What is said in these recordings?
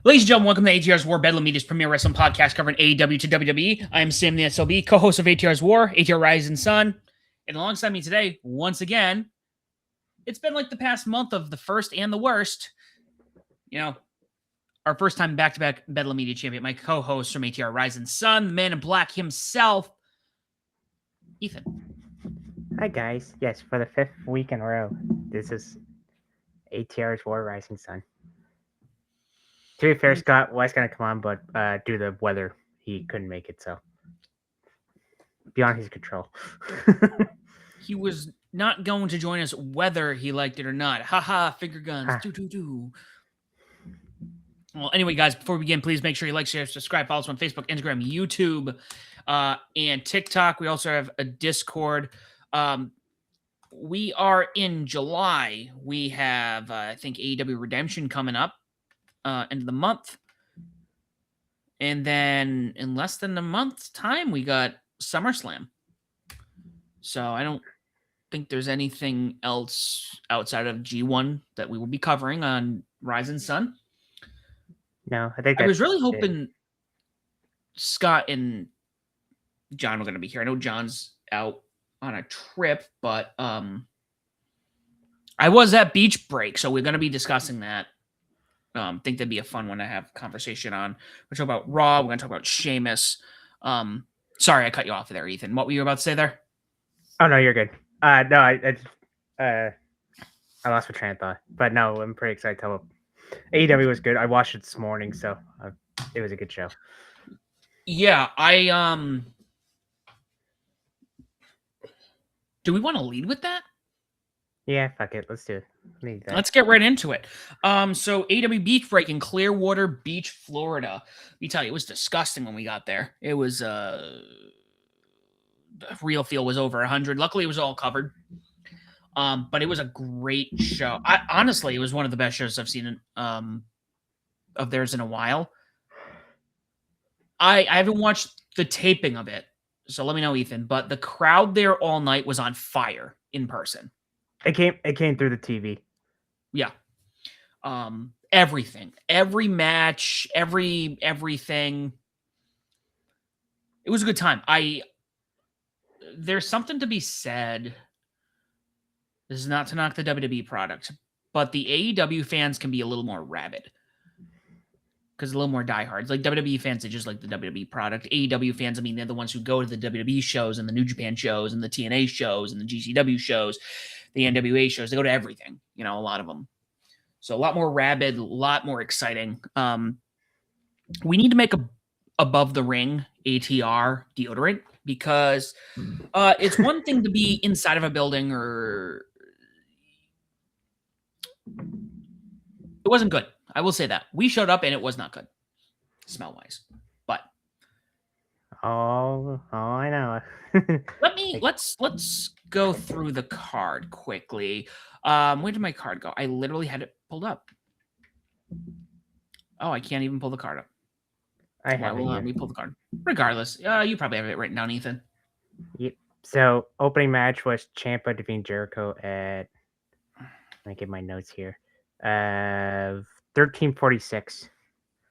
Ladies and gentlemen, welcome to ATR's War, Bedlam Media's premier wrestling podcast covering AEW to WWE. I am Sam the SLB, co-host of ATR's War, ATR Rising Sun. And alongside me today, once again, it's been like the past month of the first and the worst. You know, our first time back-to-back Bedlam Media champion, my co-host from ATR Rising Sun, the man in black himself, Ethan. Hi guys. Yes, for the 5th week in a row, this is ATR's War Rising Sun. To be fair, Scott was going to come on, but due to the weather, he couldn't make it, so beyond his control. He was not going to join us whether he liked it or not. Haha, figure guns. Do. Well, anyway, guys, before we begin, please make sure you like, share, subscribe, follow us on Facebook, Instagram, YouTube, and TikTok. We also have a Discord. We are in July. We have, I think, AEW Redemption coming up end of the month. And then in less than a month's time, we got SummerSlam. So I don't think there's anything else outside of G1 that we will be covering on Rising Sun. No, I was really hoping Scott and John were going to be here. I know John's out on a trip, but I was at Beach Break, so we're going to be discussing that. Think that'd be a fun one to have a conversation on. We're talking about Raw. We're going to talk about Sheamus. Sorry, I cut you off there, Ethan. What were you about to say there? Oh no, you're good. No, I lost my train of thought, but no, I'm pretty excited to tell him. AEW was good. I watched it this morning, so it was a good show. Yeah, do we want to lead with that? Yeah, fuck it. Let's do it. Let's get right into it. So AEW Beach Break in Clearwater Beach, Florida. Let me tell you, it was disgusting when we got there. It was the real feel was over 100. Luckily, it was all covered. But it was a great show. Honestly, it was one of the best shows I've seen of theirs in a while. I haven't watched the taping of it, so let me know, Ethan. But the crowd there all night was on fire in person. It came through the TV. Yeah. Everything. Every match, everything. It was a good time. There's something to be said. This is not to knock the WWE product, but the AEW fans can be a little more rabid. Because a little more diehards. Like WWE fans, they just like the WWE product. AEW fans, I mean, they're the ones who go to the WWE shows and the New Japan shows and the TNA shows and the GCW shows, the NWA shows. They go to everything, a lot of them. So a lot more rabid, a lot more exciting. We need to make a above the ring ATR deodorant because it's one thing to be inside of a building or it wasn't good. I will say that. We showed up and it was not good, smell-wise. But oh, I know. let's go through the card quickly. Where did my card go? I literally had it pulled up. Oh, I can't even pull the card up. I have it. Let me pull the card. Regardless, you probably have it written down, Ethan. Yep. So opening match was Ciampa defeating Jericho at. Let me get my notes here. 1346.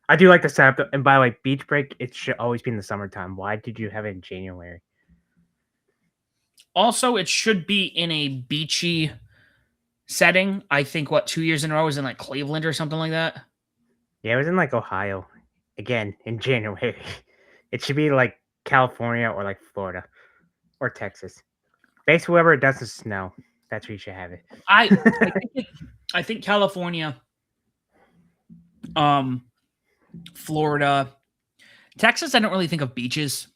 I do like the setup, and by the way, Beach Break, it should always be in the summertime. Why did you have it in January? Also, it should be in a beachy setting. I think 2 years in a row was in like Cleveland or something like that. Yeah, it was in like Ohio. Again, in January. It should be like California or like Florida or Texas. Basically, wherever it doesn't snow, that's where you should have it. I think California, Florida, Texas. I don't really think of beaches.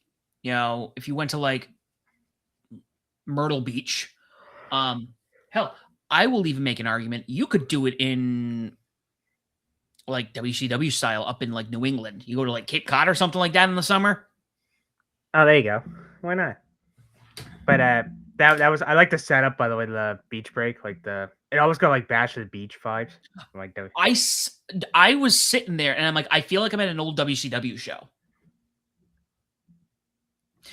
If you went to like Myrtle Beach, hell, I will even make an argument. You could do it in like WCW style up in like New England. You go to like Cape Cod or something like that in the summer. Oh, there you go. Why not? But that was, I like the setup, by the way, the Beach Break, like it always got like Bash of the Beach vibes. Like I was sitting there and I'm like, I feel like I'm at an old WCW show.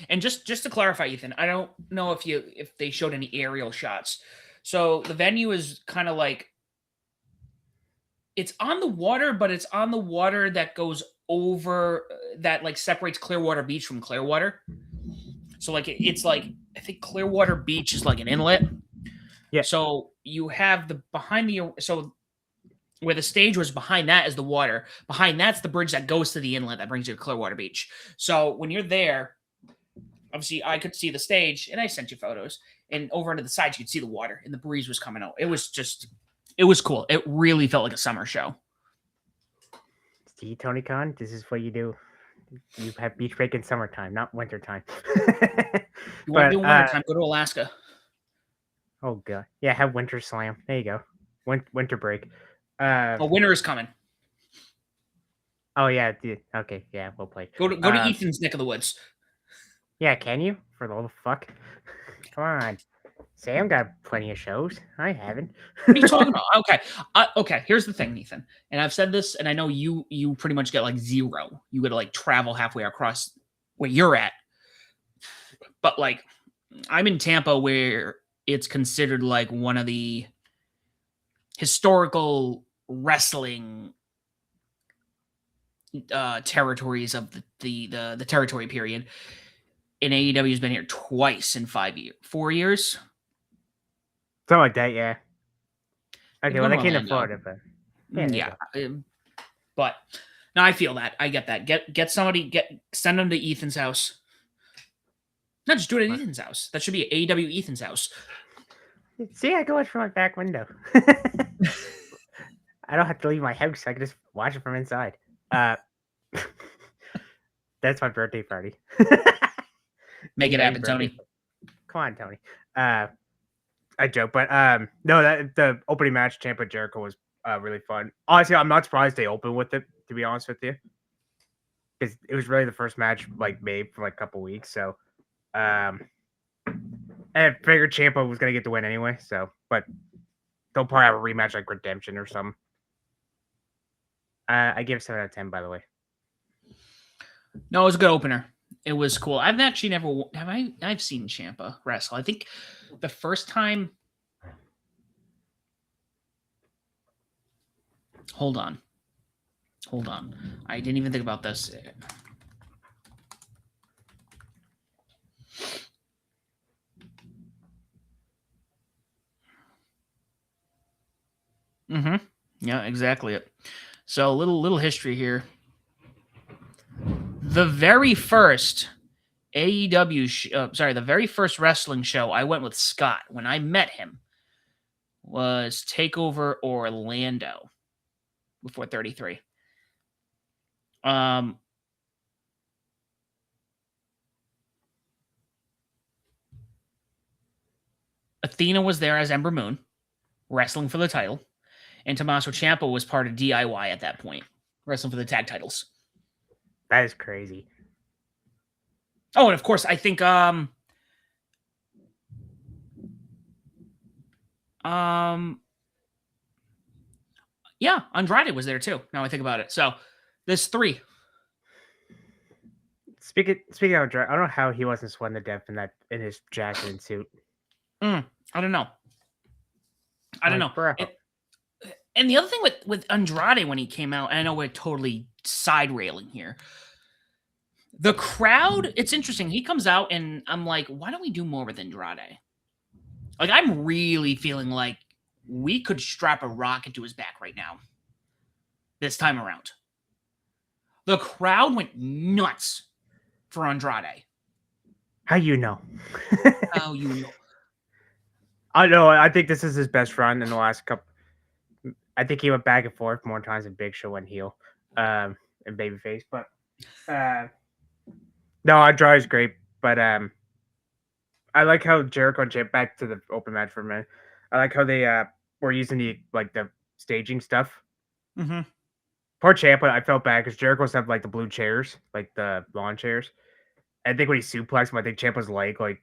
And just to clarify, Ethan, I don't know if they showed any aerial shots. So the venue is kind of like It's on the water, but it's on the water that goes over that like separates Clearwater Beach from Clearwater. So like it's like I think Clearwater Beach is like an inlet. Yeah. So you have the behind the so where the stage was behind that is the water. Behind that's the bridge that goes to the inlet that brings you to Clearwater Beach. So when you're there, obviously I could see the stage and I sent you photos. And over into the side, you could see the water and the breeze was coming out. It was cool. It really felt like a summer show. See, Tony Khan, this is what you do. You have beach break in summertime, not wintertime. You want to But do wintertime, go to Alaska. oh god, yeah, have winter slam. There you go, winter break. Oh, winter is coming. Oh yeah, okay, yeah, we'll play. Go to Ethan's neck of the woods. Yeah, can you? For the love of fuck, come on. Sam got plenty of shows. I haven't. What are you talking about? Okay, okay. Here's the thing, Ethan. And I've said this, and I know you pretty much get like zero. You got to like travel halfway across where you're at. But like, I'm in Tampa, where it's considered like one of the historical wrestling territories of the territory period. And AEW has been here twice in 4 years. Something like that, yeah. Okay, well, Going they to came to Orlando. Florida, but yeah, there you Yeah, go. but no, I feel that. I get that. Get somebody. Send them to Ethan's house. No, just do it at What? Ethan's house. That should be AEW Ethan's house. See, I can watch from my back window. I don't have to leave my house. I can just watch it from inside. That's my birthday party. Make it AEW happen, birthday Tony. party. Come on, Tony. I joke, but no, that the opening match, Ciampa Jericho, was really fun. Honestly, I'm not surprised they opened with it. To be honest with you, because it was really the first match like made for like a couple weeks. So, and I figured Ciampa was gonna get the win anyway. So, but they'll probably have a rematch like Redemption or something. I give 7 out of 10, by the way. No, it was a good opener. It was cool. I've actually never have I've seen Ciampa wrestle. I think the first time. Hold on. I didn't even think about this. Mm-hmm. Yeah, exactly it. So little history here. The very first the very first wrestling show I went with Scott when I met him was Takeover Orlando before 33. Athena was there as Ember Moon, wrestling for the title, and Tommaso Ciampa was part of DIY at that point, wrestling for the tag titles. That is crazy. Oh, and of course, I think yeah, Andrade was there too. Now I think about it. So there's 3. Speaking of Andrade, I don't know how he wasn't sweating to death in his jacket and suit. I don't know. Bro. And the other thing with Andrade when he came out, and I know we're totally side railing here. The crowd, it's interesting. He comes out and I'm like, why don't we do more with Andrade? Like, I'm really feeling like we could strap a rocket to his back right now. This time around. The crowd went nuts for Andrade. How you know? How you know? I know. I think this is his best run in the last couple. I think he went back and forth more times than Big Show went heel, and babyface. But no, Andrade's great. But I like how Jericho and Ciampa, back to the open match for a minute. I like how they were using the staging stuff. Mm-hmm. Poor Ciampa, I felt bad because Jericho's have like the blue chairs, like the lawn chairs. I think when he suplexed him, I think Ciampa's leg I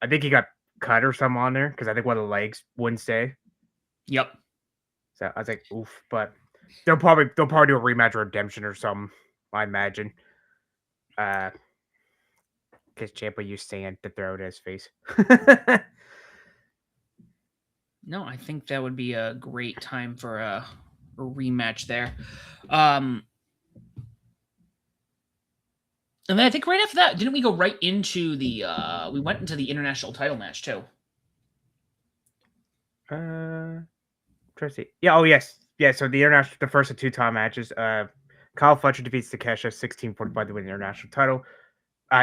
think he got cut or something on there because I think one of the legs wouldn't stay. Yep. So I was like, oof. But they'll probably do a rematch or Redemption or something, I imagine. Because Ciampa used sand to throw it at his face. No, I think that would be a great time for a rematch there. And then I think right after that, didn't we go right into the we went into the international title match too? Trying to see. Yeah, oh yes. Yeah, so the first of two-time matches. Kyle Fletcher defeats Takesha 1645 to win the international title.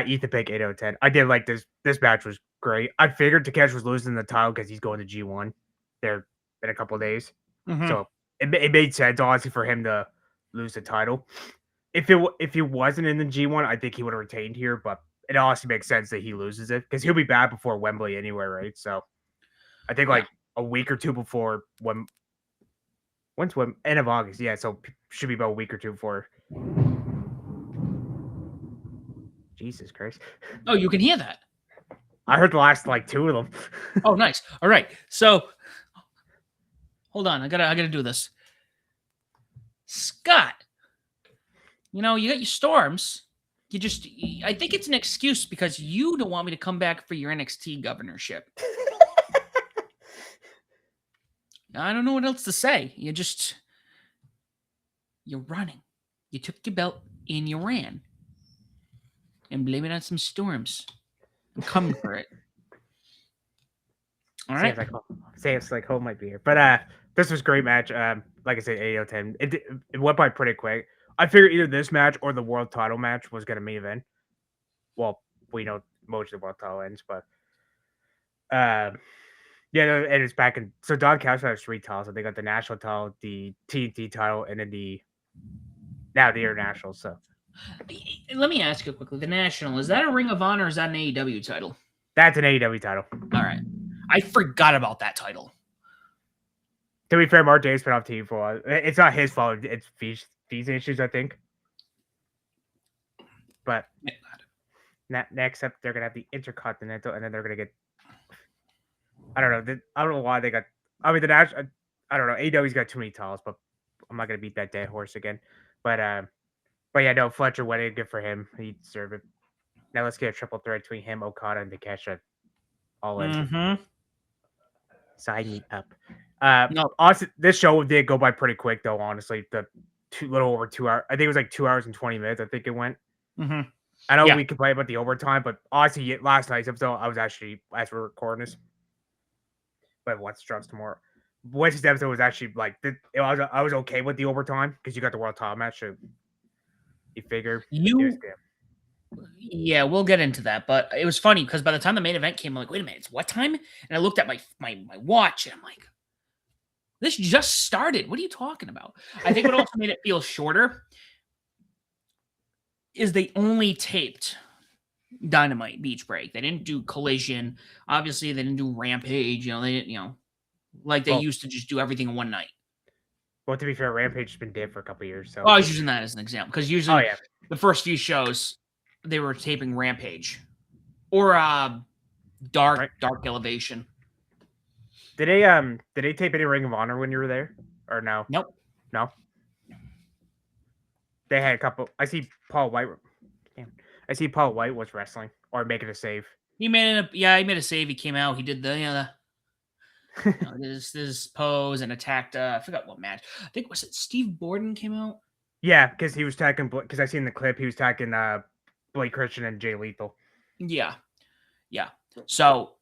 Ethan Page 8 out of 10. I did like this. This match was great. I figured Takesh was losing the title because he's going to G1 there in a couple of days. Mm-hmm. So it made sense, honestly, for him to lose the title. If he wasn't in the G1, I think he would have retained here. But it honestly makes sense that he loses it because he'll be back before Wembley anyway, right? So I think like a week or two before when's end of August, yeah. So should be about a week or two before. Jesus Christ! Oh, you can hear that. I heard the last like two of them. Oh, nice. All right. So hold on. I gotta do this. Scott, you got your storms. I think it's an excuse because you don't want me to come back for your NXT governorship. I don't know what else to say. You're running. You took your belt and you ran. And blame it on some storms. I'm coming for it. All right. Seems like home might be here. But this was a great match. Like I said, 8 out of 10. It went by pretty quick. I figured either this match or the world title match was gonna main event. Well, we know most of the world title ends, but yeah, no, and it's back in. So Don Callis has 3 titles. So they got the national title, the TNT title, and then now the international. So let me ask you quickly: the national, is that a Ring of Honor or is that an AEW title? that's an AEW title. All right, I forgot about that title. To be fair, Mark Davis been off TV for a while. It's not his fault. It's fees issues, I think. But next up, they're gonna have the Intercontinental, and then they're gonna get. I don't know. I don't know why they got. I mean, the national. I don't know. AEW's got too many titles, but I'm not gonna beat that dead horse again. But yeah, no. Fletcher winning, good for him. He deserved it. Now let's get a triple threat between him, Okada, and Takesha. All in. Mm-hmm. Sign me up. No. Honestly, this show did go by pretty quick, though. Honestly, little over 2 hours. I think it was like 2 hours and 20 minutes. I think it went. Mm-hmm. I know we complain about the overtime, but honestly, last night's episode, I was actually, as we're recording this, but what's drops tomorrow. Wednesday's episode was actually like I was okay with the overtime because you got the world title match. So you figure yeah, we'll get into that. But it was funny because by the time the main event came, I'm like, wait a minute, it's what time? And I looked at my watch and I'm like, this just started. What are you talking about? I think what also made it feel shorter is they only taped Dynamite Beach Break. They didn't do Collision. Obviously, they didn't do Rampage. They didn't, like they used to just do everything in one night. Well, to be fair, Rampage has been dead for a couple of years. So I was using that as an example because usually the first few shows they were taping Rampage or Dark Elevation. Did they tape any Ring of Honor when you were there or no? Nope. No. They had a couple. I see Paul White. I see Paul White was wrestling or making a save. He made a save. He came out. He did this pose and attacked. I forgot what match. I think was it Steve Borden came out. Yeah, because he was attacking. Because I seen the clip. He was attacking Blake Christian and Jay Lethal. Yeah. So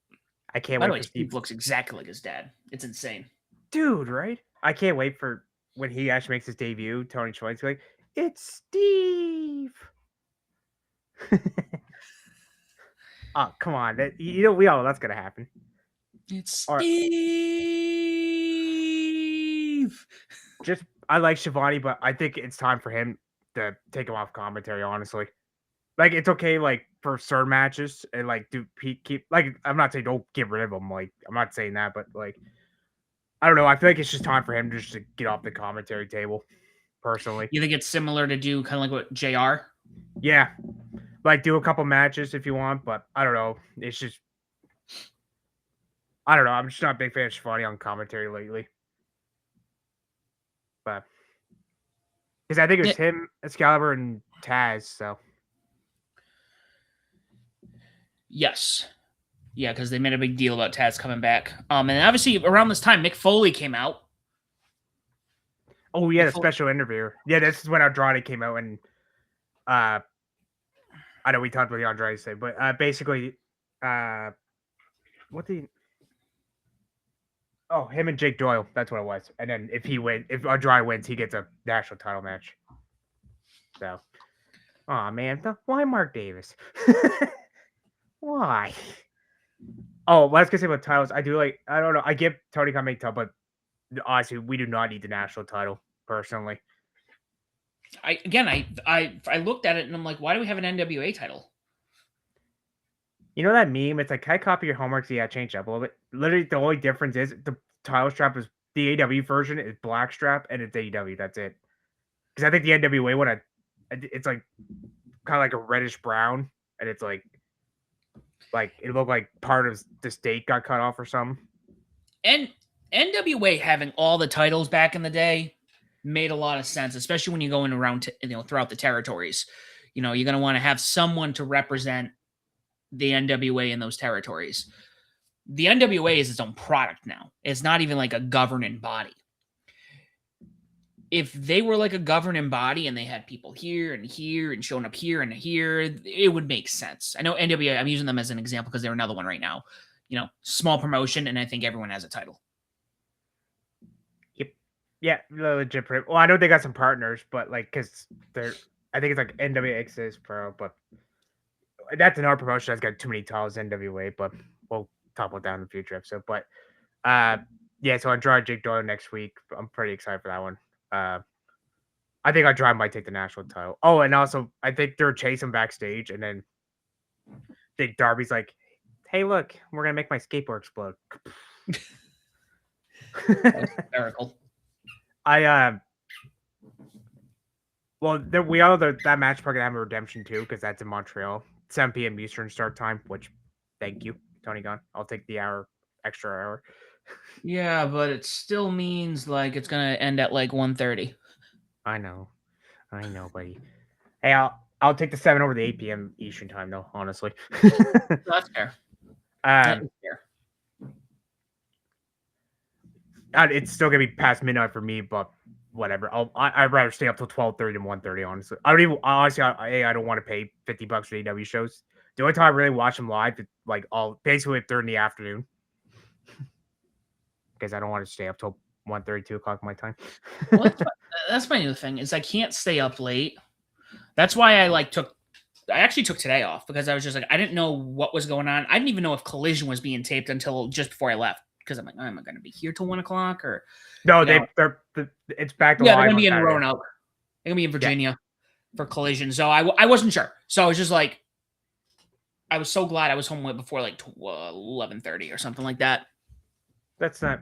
I can't wait. By the way, Steve looks exactly like his dad. It's insane, dude. Right? I can't wait for when he actually makes his debut. Tony Schweitz like, it's Steve. Oh, come on. We all know that's gonna happen. It's Steve. I like Shivani, but I think it's time for him to take him off commentary, honestly. Like, it's okay, like, for certain matches, and, like, keep, like, I'm not saying don't get rid of him, like, I'm not saying that, but, like, I don't know, I feel like it's just time for him just to get off the commentary table, personally. You think it's similar to do kind of like what JR? Yeah. Like, do a couple matches if you want, but I don't know, it's just, I don't know, I'm just not a big fan of Shivani on commentary lately. But, because I think it was him, Excalibur, and Taz, so. Yes. Yeah, because they made a big deal about Taz coming back. And obviously around this time, Mick Foley came out. Oh, we had a special interview. Yeah, this is when Andrade came out, and I know we talked about the Andrade thing, but basically, what the him and Jake Doyle. That's what it was. And then if Andrade wins, he gets a national title match. So, oh man, why Mark Davis? Why? Oh, what I was gonna say about titles. I do like. I don't know. I give Tony Khan make title, but honestly, we do not need the national title personally. I looked at it and I'm like, why do we have an NWA title? You know that meme? It's like, can I copy your homework? So yeah, change up a little bit. Literally, the only difference is the title strap is the AW version is black strap and it's AEW. That's it. Because I think the NWA one, it's like kind of like a reddish brown, and it's like it looked like part of the steak got cut off or something. And NWA having all the titles back in the day made a lot of sense, especially when you're going around throughout the territories. You're going to want to have someone to represent the NWA in those territories. The NWA is its own product now. It's not even like a governing body. If they were like a governing body and they had people here and showing up here and here, it would make sense. I know NWA, I'm using them as an example because they're another one right now. Small promotion, and I think everyone has a title. Yep. Yeah, legit. Well, I know they got some partners, but because I think it's like NWA is Pro, but that's another promotion that's got too many titles, NWA, but we'll talk about that in the future episode. But yeah, so Andrade Jake Doyle next week. I'm pretty excited for that one. I think Andrade might take the national title. Oh, and also I think they're chasing backstage, and then Darby's like, "Hey, look, we're gonna make my skateboard explode." That's hysterical. Well, we all that match probably gonna have a redemption too, because that's in Montreal, 7 p.m. Eastern start time. Which, thank you, Tony Khan. I'll take the extra hour. Yeah, but it still means like it's gonna end at like 1:30. I know, buddy. Hey, I'll take the 7 over the 8 p.m. Eastern time, though. Honestly, that's fair. That is fair. It's still gonna be past midnight for me, but whatever. I'd rather stay up till 12:30 than 1:30. Honestly, I don't want to pay $50 for AEW shows. The only time I really watch them live is basically if they're in the afternoon, because I don't want to stay up till 1:30, 2 o'clock my time. Well, that's my new thing is I can't stay up late. That's why I actually took today off, because I was just like, I didn't know what was going on. I didn't even know if Collision was being taped until just before I left, because I'm like, am I going to be here till 1 o'clock or? No, it's back to live. They're going to be in Roanoke. They're going to be in Virginia for Collision. So I wasn't sure. So I was just like, I was so glad I was home before 11:30 or something like that. That's not.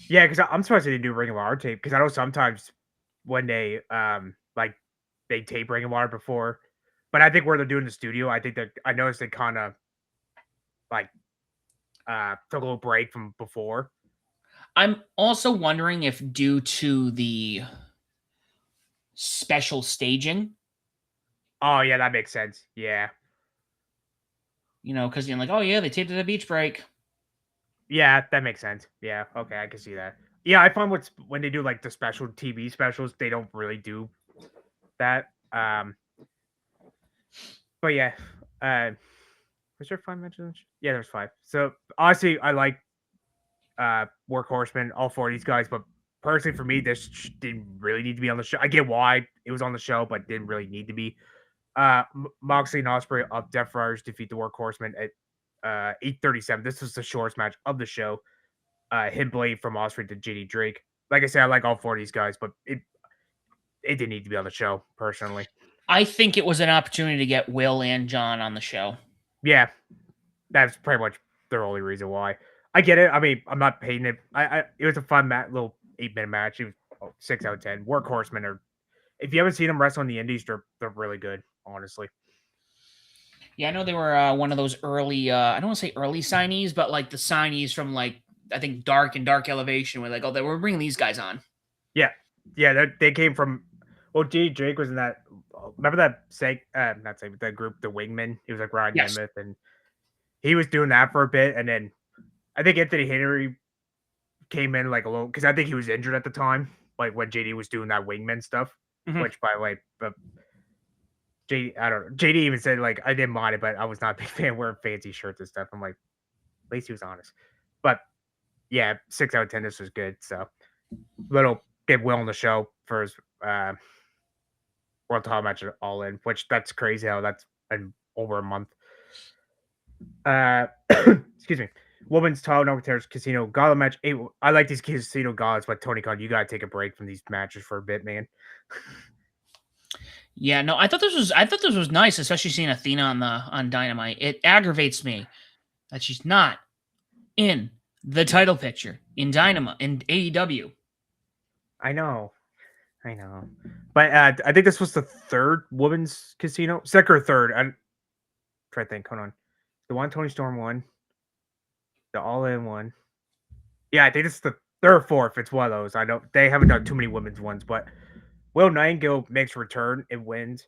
Yeah, because I'm surprised they didn't do Ring of Honor tape, because I know sometimes when they they tape Ring of Honor before, but I think where they're doing the studio, I think that I noticed they kind of took a little break from before. I'm also wondering if due to the special staging. Oh yeah, that makes sense. Yeah. Because you're like, oh yeah, they taped it at Beach Break. Yeah, that makes sense. Yeah, okay, I can see that. Yeah, I find when they do the special TV specials, they don't really do that. But yeah, was there 5 mentions? Yeah, there's 5. So honestly, I like Workhorsemen, all 4 of these guys, but personally for me, this didn't really need to be on the show. I get why it was on the show, but didn't really need to be. Moxley and Ospreay up Death Riders defeat the Workhorsemen at 8:37. This was the shortest match of the show. Hit Blade from Ospreay to JD Drake. Like I said, I like all 4 of these guys, but it didn't need to be on the show, personally. I think it was an opportunity to get Will and John on the show. Yeah, that's pretty much the only reason why. I get it. I mean, I'm not hating it. It was a fun little 8-minute match. It was 6 out of 10. Workhorsemen are, if you haven't seen them wrestle in the Indies, they're really good, honestly. Yeah, I know they were one of those early, I don't want to say early signees, but the signees from I think Dark and Dark Elevation were they were bringing these guys on. Yeah. Yeah, they came from, J. Drake was in that, remember that group, the Wingmen? He was Ryan Nemeth, and he was doing that for a bit, and then I think Anthony Henry came in a little, because I think he was injured at the time, like when JD was doing that wingman stuff. Mhm. Which, by the way, I don't know. JD even said like I didn't mind it, but I was not a big fan of wearing fancy shirts and stuff. I'm like, at least he was honest. But yeah, 6 out of 10. This was good. So little get Will on the show for his world title match at All In, which that's crazy how that's been over a month. Excuse me. Women's title no contenders casino gala match. Hey, I like these casino galas, but Tony Khan, you gotta take a break from these matches for a bit, man. Yeah, no, I thought this was nice, especially seeing Athena on Dynamite. It aggravates me that she's not in the title picture in Dynamite in AEW. I know. But I think this was the third women's casino, second or third. I'm trying to think. Hold on, the one Tony Storm won, the All In one. Yeah, I think it's the third or fourth. It's one of those. I don't. They haven't done too many women's ones, but Will Nightingale makes a return and wins.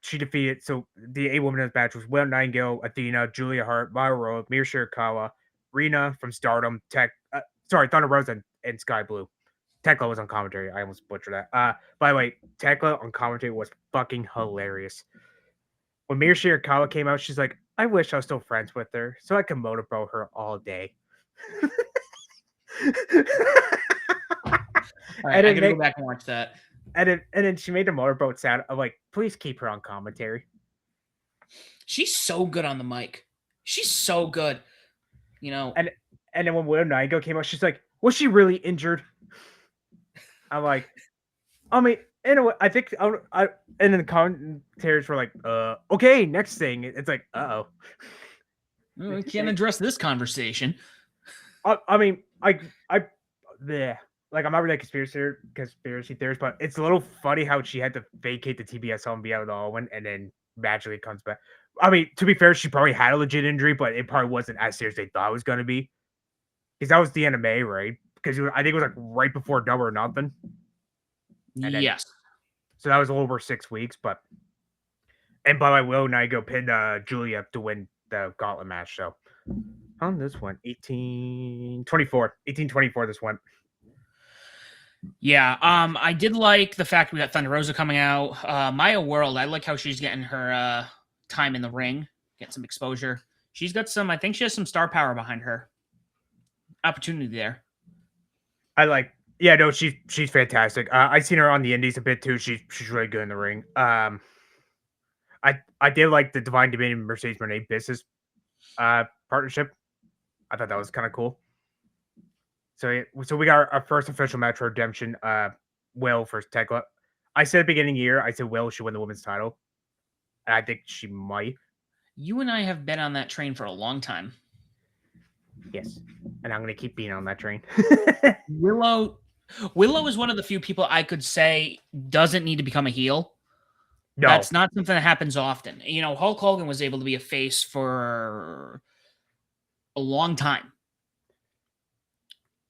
She defeated the 8 women's match was Will Nightingale, Athena, Julia Hart, Maya Rose, Mir Shirakawa, Rena from Stardom, Thunder Rosa and Sky Blue. Tekla was on commentary. I almost butchered that. By the way, Tekla on commentary was fucking hilarious. When Mir Shirakawa came out, she's like, I wish I was still friends with her so I can motorboat her all day. All right, I gotta go back and watch that. And then she made the motorboat sound. I'm like, please keep her on commentary. She's so good on the mic. She's so good. You know. And then when Will Nightingale came out, she's like, was she really injured? I'm like, I mean, anyway, I think and then the commentators were like, okay, next thing. It's like, We can't address this conversation. I mean, yeah. Like, I'm not really a conspiracy theorist, but it's a little funny how she had to vacate the TBS and be out of the Owen and then magically comes back. I mean, to be fair, she probably had a legit injury, but it probably wasn't as serious as they thought it was going to be. Because that was the NMA, right? Because I think it was like right before Double or Nothing. Yes. So that was a little over 6 weeks, but. And by the way, Will Nightingale pinned Julia to win the gauntlet match. So on this one, 1824 this one. Yeah, I did like the fact we got Thunder Rosa coming out. Maya World, I like how she's getting her time in the ring, getting some exposure. She's got some, I think she has some star power behind her. Opportunity there. She's fantastic. I've seen her on the indies a bit too. She's really good in the ring. I did like the Divine Dominion Mercedes Moné business partnership. I thought that was kind of cool. So we got our first official match for Redemption. Will versus Tekla. I said at the beginning of the year, I said Will should win the women's title. And I think she might. You and I have been on that train for a long time. Yes. And I'm going to keep being on that train. Willow is one of the few people I could say doesn't need to become a heel. No. That's not something that happens often. You know, Hulk Hogan was able to be a face for a long time.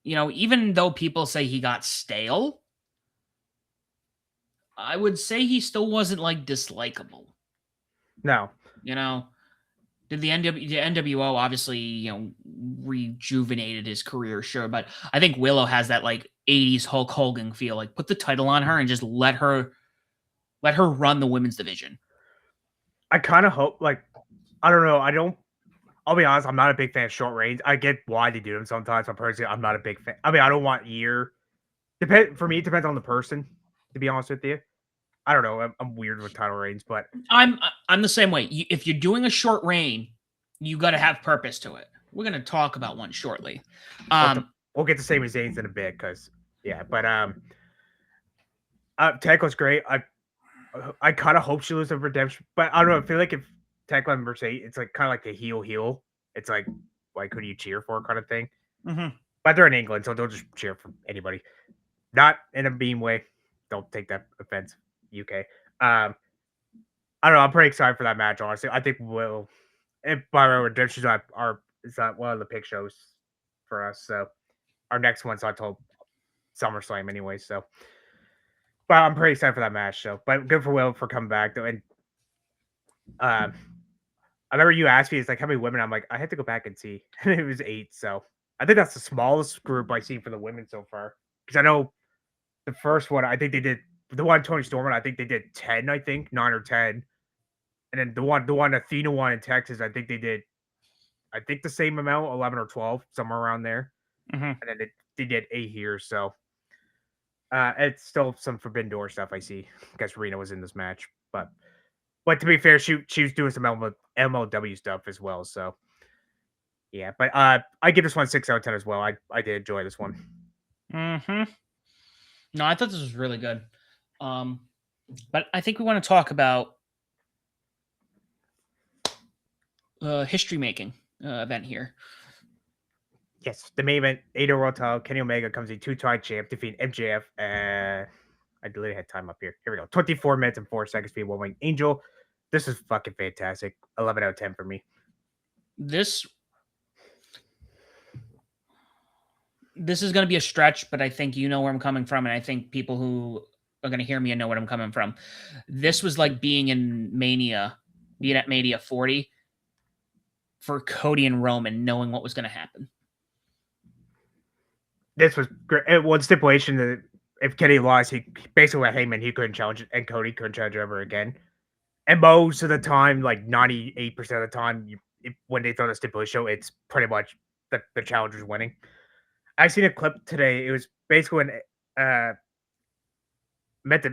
You know, even though people say he got stale, I would say he still wasn't like dislikable. No. You know, did the NWO obviously, you know, rejuvenated his career, sure, but I think Willow has that like 80s Hulk Hogan feel. Like, put the title on her and just let her run the women's division. I kind of hope, like, I don't know. I'll be honest, I'm not a big fan of short reigns. I get why they do them sometimes, but personally, I'm not a big fan. I mean, I don't want for me, it depends on the person, to be honest with you. I don't know. I'm weird with title reigns, but I'm the same way. If you're doing a short reign, you got to have purpose to it. We're going to talk about one shortly. We'll get to Sami Zayn in a bit, because Tekla's great. I kind of hope she loses a redemption, but I don't know. I feel like if Tekla and Mercedes, it's like kind of like a heel. It's like who do you cheer for kind of thing. Mm-hmm. But they're in England, so they'll just cheer for anybody. Not in a mean way. Don't take that offense, UK. I don't know. I'm pretty excited for that match, honestly. I think we'll. If by the way, redemptions is not one of the pick shows for us. So our next one's not till SummerSlam anyway. So, but I'm pretty excited for that match. So, but good for Will for coming back though. And I remember you asked me, it's like how many women? I'm like, I had to go back and see. It was 8. So I think that's the smallest group I've seen for the women so far. Because I know The first one, I think they did the one Tony Storm. I think they did 10. I think 9 or 10, and then the one Athena one in Texas. I think they did. I think the same amount, 11 or 12, somewhere around there. Mm-hmm. And then they did 8 here. So it's still some Forbidden Door stuff I see because Rena was in this match, but to be fair, she was doing some MLW stuff as well. So yeah, but I give this one 6 out of 10 as well. I did enjoy this one. Mm-hmm. No, I thought this was really good. But I think we want to talk about history making event here. Yes, the main event, ATR World Title, Kenny Omega comes in two-time champ, defeating MJF. I deleted head time up here. Here we go. 24 minutes and 4 seconds for One Wing Angel. This is fucking fantastic. 11 out of 10 for me. This is going to be a stretch, but I think you know where I'm coming from, and I think people who are going to hear me and know where I'm coming from. This was like being at Mania 40 for Cody and Roman, knowing what was going to happen. This was great. One stipulation that if Kenny lost, he basically went Heyman, he couldn't challenge it, and Cody couldn't challenge ever again. And most of the time, like 98% of the time, when they throw the stipulation, it's pretty much the challenger's winning. I seen a clip today. It was basically when I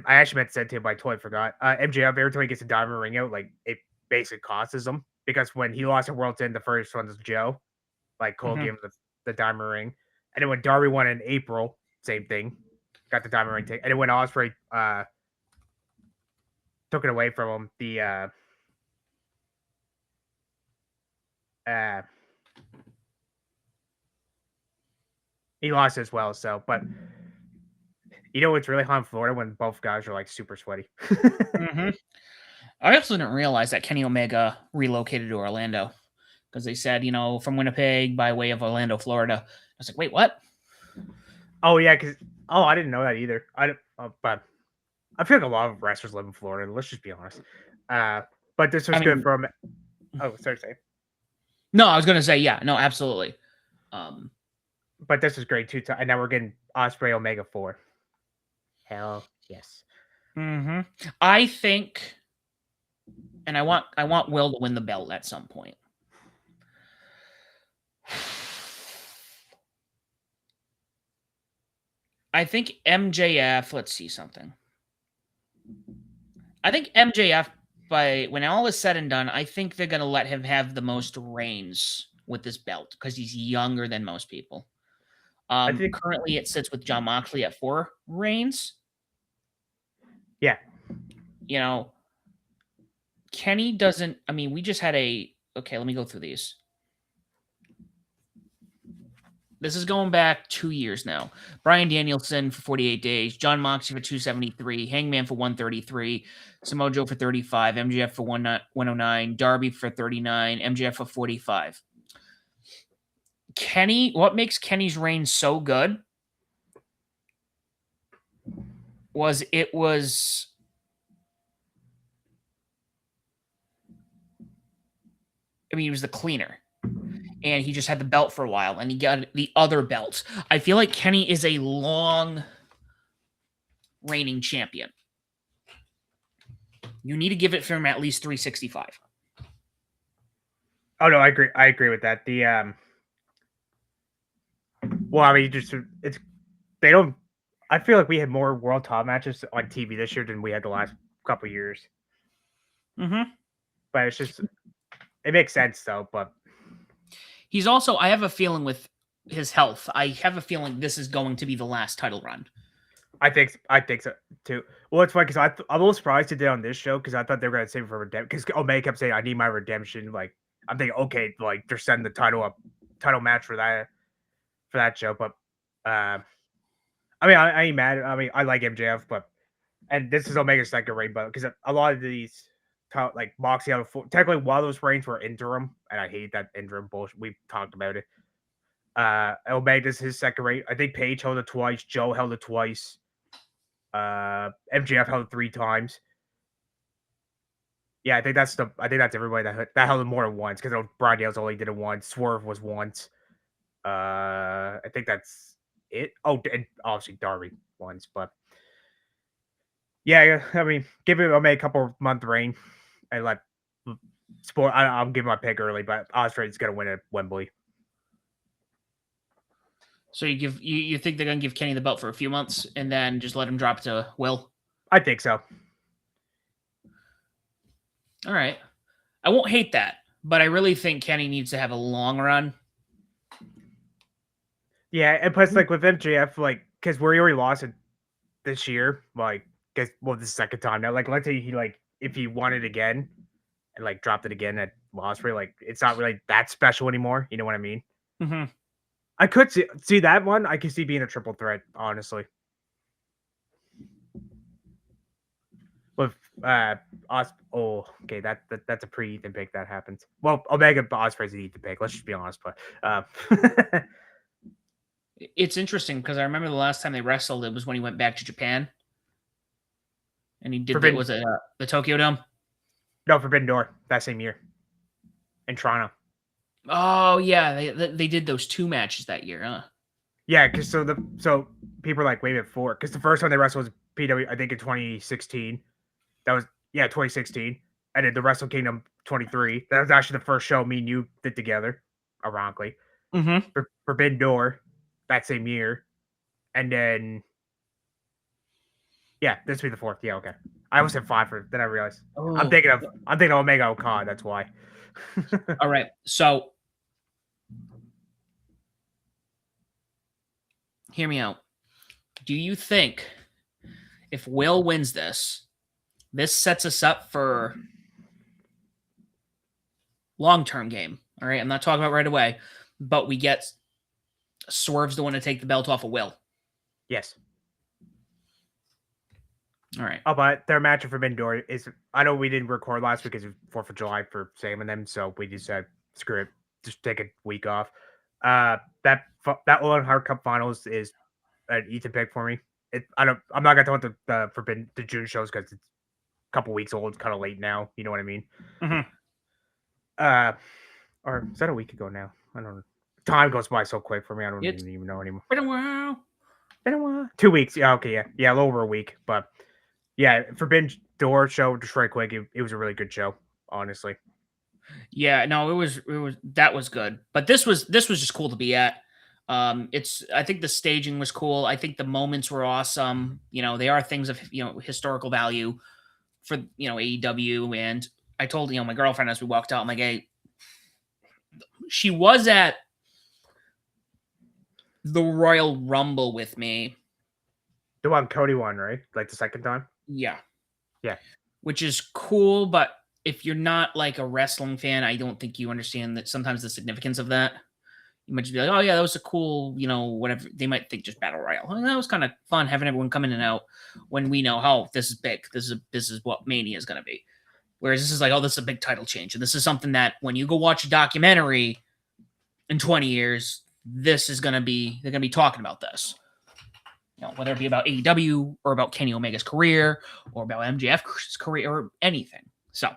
actually meant to send to him, but I totally forgot. MJF, every time he gets a diamond ring out, like it basically costs him because when he lost at World's End, the first one was Joe, like Cole gave him the diamond ring, and then when Darby won in April, same thing, got the diamond ring. And then when Ospreay took it away from him, he lost as well. So, but you know what's really hot in Florida when both guys are like super sweaty. Mm-hmm. I also didn't realize that Kenny Omega relocated to Orlando because they said, from Winnipeg by way of Orlando, Florida. I was like, wait, what? Oh yeah, I didn't know that either. But I feel like a lot of wrestlers live in Florida. Let's just be honest. But this was good from. Oh, sorry, say. No, I was gonna say yeah. No, absolutely. But this is great too. And now we're getting Ospreay Omega 4. Hell yes. Mm-hmm. I think, and I want Will to win the belt at some point. I think MJF. Let's see something. I think MJF, when all is said and done, I think they're gonna let him have the most reigns with this belt because he's younger than most people. I think currently it sits with Jon Moxley at 4 reigns. Yeah. Kenny doesn't. I mean, we just had okay, let me go through these. This is going back 2 years now. Bryan Danielson for 48 days, Jon Moxley for 273, Hangman for 133, Samoa Joe for 35, MJF for 109, Darby for 39, MJF for 45. Kenny, what makes Kenny's reign so good was he was the cleaner. And he just had the belt for a while, and he got the other belts. I feel like Kenny is a long reigning champion. You need to give it for him at least 365. Oh no, I agree. I agree with that. Well, I mean, they don't. I feel like we had more world top matches on TV this year than we had the last couple years. Mm-hmm. But it's just, it makes sense though. But he's also, I have a feeling with his health, I have a feeling this is going to be the last title run. I think so too. Well, it's funny because I'm a little surprised they did on this show because I thought they were going to save it for redemption. Because Omega kept saying, "I need my redemption." Like I'm thinking, okay, like they're setting the title match for that show. But I mean, I ain't mad. I mean, I like MJF, and this is Omega's second reign, but because a lot of these like Moxley out of technically one of those reigns were interim, and I hate that interim bullshit. We've talked about it. Omega's his second reign. I think Paige held it twice. Joe held it twice. MJF held it 3 times. Yeah, I think that's everybody that held it more than once because Bryan Danielson only did it once. Swerve was once. I think that's it. Oh, and obviously Darby once, but Yeah, I mean, give it maybe a couple month reign and let sport. I'll give my pick early, but Ospreay's gonna win at Wembley. So you think they're gonna give Kenny the belt for a few months and then just let him drop to Will? I think so. All right. I won't hate that, but I really think Kenny needs to have a long run. Yeah, and plus, like with MJF, like because we already lost it this year, like because well, the second time now. Like, let's say he like if he won it again and like dropped it again at Ospreay, like it's not really that special anymore. You know what I mean? Mm-hmm. I could see that one. I could see being a triple threat, honestly. With oh, okay, that's a pre Ethan pick that happens. Well, Omega Ospreay's an Ethan pick. Let's just be honest, but It's interesting because I remember the last time they wrestled, it was when he went back to Japan, and he did that. Forbidden Was it the Tokyo Dome? no Forbidden Door that same year in Toronto. Oh yeah, they did those 2 matches that year, huh? Yeah, because so people are like, wait a minute, four, because the first one they wrestled was PW, I think in 2016. That was 2016, and then the Wrestle Kingdom 23. That was actually the first show me and you did together, ironically. Mm-hmm. Forbidden Door that same year, and then yeah, this will be the fourth. Yeah, okay. I almost said five for then I realized Oh, I'm thinking of Omega Okada. That's why. all right. So hear me out. Do you think if Will wins this sets us up for long-term game? All right, I'm not talking about right away, but we get Swerve's the one to take the belt off of Will. Yes. All right. Oh, but their match of Forbidden Door is. I know we didn't record last week because of 4th of July for Sam and them, so we just said screw it, just take a week off. That Owen Hart Cup Finals is an Ethan pick for me. I'm not gonna talk about the June shows because it's a couple weeks old. It's kind of late now. You know what I mean? Mm-hmm. Or is that a week ago now? I don't know. Time goes by so quick for me. I don't It's even know anymore. been a while. Been a while. 2 weeks. Yeah. Okay. Yeah. A little over a week. But yeah, Forbidden Door show just right quick. It was a really good show, honestly. Yeah, no, it was that was good. But this was just cool to be at. I think the staging was cool. I think the moments were awesome. They are things of historical value for AEW. And I told my girlfriend as we walked out, I'm like, hey, she was at the Royal Rumble with me. The one Cody won, right? Like the second time. Yeah. Yeah. Which is cool, but if you're not like a wrestling fan, I don't think you understand that sometimes the significance of that. You might just be like, oh yeah, that was a cool, whatever. They might think just battle royale. Well, that was kind of fun having everyone come in and out when we know, oh, this is big. This is what Mania is going to be. Whereas this is like, oh, this is a big title change, and this is something that when you go watch a documentary in 20 years, they're going to be talking about this. Whether it be about AEW or about Kenny Omega's career or about MJF's career or anything. So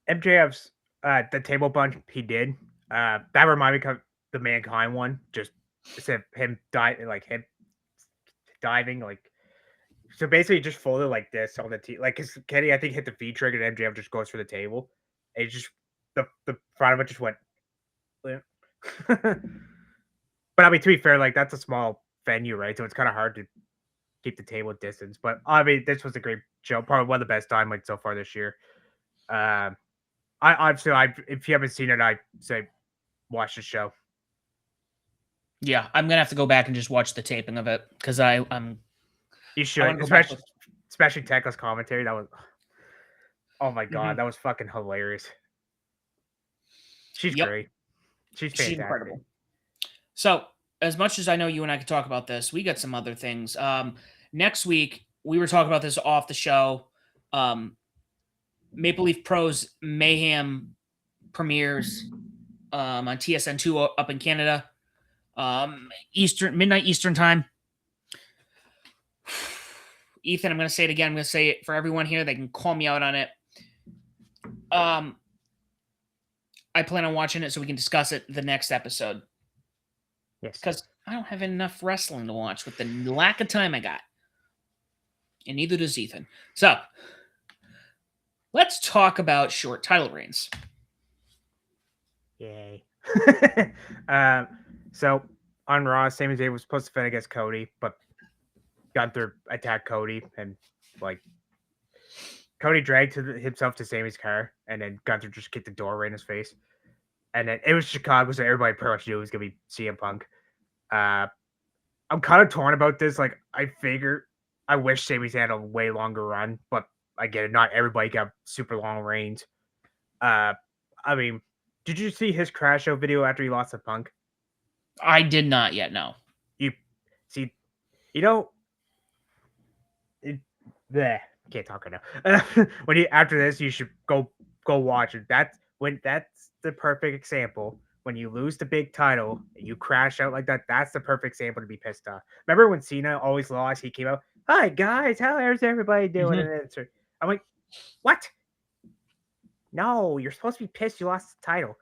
MJF's the table bunch he did. That reminded me of the Mankind one. Just instead of him him diving like. So basically, just folded like this on the like because Kenny I think hit the V trigger and MJF just goes for the table. And it just the front of it just went. But I mean, to be fair, like that's a small venue, right? So it's kind of hard to keep the table distance. But I mean, this was a great show, probably one of the best Dynamite so far this year. If you haven't seen it, I say watch the show. yeah, I'm gonna have to go back and just watch the taping of it because I'm You should, especially Tekka's commentary. That was, oh my god, that was fucking hilarious. She's great. She's fantastic. incredible. So, as much as I know you and I could talk about this, we got some other things. Next week, we were talking about this off the show. Maple Leaf Pro's Mayhem premieres on TSN2 up in Canada. Midnight Eastern time. Ethan, I'm going to say it again. I'm going to say it for everyone here. They can call me out on it. I plan on watching it so we can discuss it the next episode. Yes. Because I don't have enough wrestling to watch with the lack of time I got. And neither does Ethan. So, let's talk about short title reigns. Yay. So on Raw, Sami Zayn was supposed to defend against Cody, but Gunther attacked Cody, and like Cody dragged himself to Sami's car, and then Gunther just kicked the door right in his face. And then it was Chicago, so everybody pretty much knew it was gonna be CM Punk. I'm kind of torn about this. Like, I wish Sami's had a way longer run, but I get it. Not everybody got super long reigns. I mean, did you see his crash out video after he lost to Punk? I did not yet, no. You see, you know, bleh, can't talk right now. When you after this, you should go watch it. That's the perfect example. When you lose the big title, you crash out like that. That's the perfect example to be pissed off. Remember when Cena always lost? He came out, "Hi guys, how's everybody doing?" Mhm. And then I'm like, "What? No, you're supposed to be pissed. You lost the title."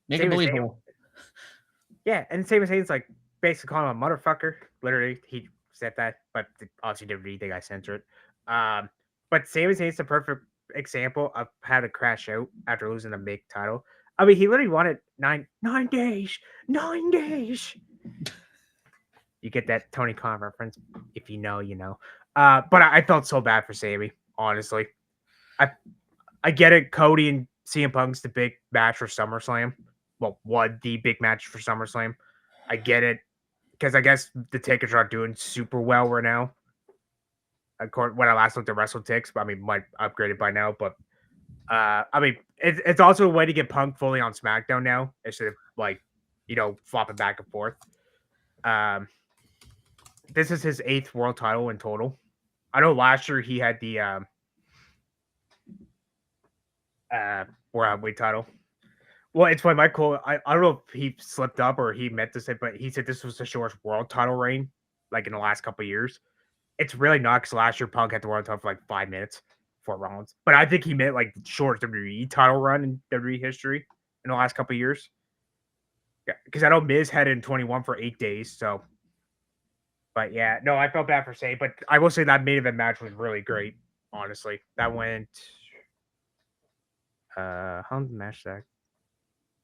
Make it Same as believable. Yeah, and same as Haynes, like basically calling him a motherfucker. Literally, he said that, but obviously didn't read. They got censored. But Sami Zayn's the perfect example of how to crash out after losing a big title. I mean, he literally wanted 9 days, 9 days. You get that Tony Khan reference? If you know, you know. But I felt so bad for Sami, honestly. I get it. Cody and CM Punk's the big match for SummerSlam. Well, what the big match for SummerSlam? I get it because I guess the tickets aren't doing super well right now. According when I last looked at WrestleTix, I mean, might upgraded by now, but I mean, it's also a way to get Punk fully on SmackDown now instead of like flopping back and forth. Um, this is his 8th world title in total. I know last year he had the world heavyweight title. Well, it's funny. Michael, I don't know if he slipped up or he meant to say, but he said this was the shortest world title reign, like in the last couple of years. It's really not because last year Punk had the world title for like 5 minutes for Rollins. But I think he meant like the shortest WWE title run in WWE history in the last couple of years. Yeah, because I know Miz had it in 21 for 8 days. So, but yeah, no, I felt bad for saying, but I will say that main event match was really great. Honestly, that went. How long did the match that?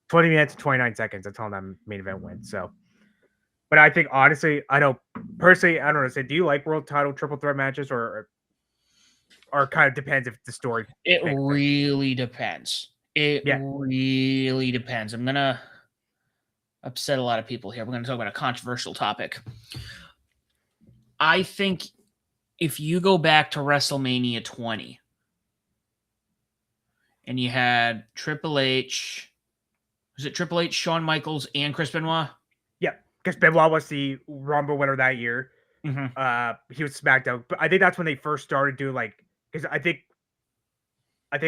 20 minutes and 29 seconds. That's how that main event went. So, but I think honestly, I don't personally, I don't know. Say, do you like world title triple threat matches or kind of depends if the story? It really depends. It Yeah. really depends. I'm gonna upset a lot of people here. We're gonna talk about a controversial topic. I think if you go back to WrestleMania 20 and you had Triple H, was it Triple H, Shawn Michaels, and Chris Benoit? Yeah, because Benoit was the Rumble winner that year. He was SmackDown, but I think that's when they first started doing because I think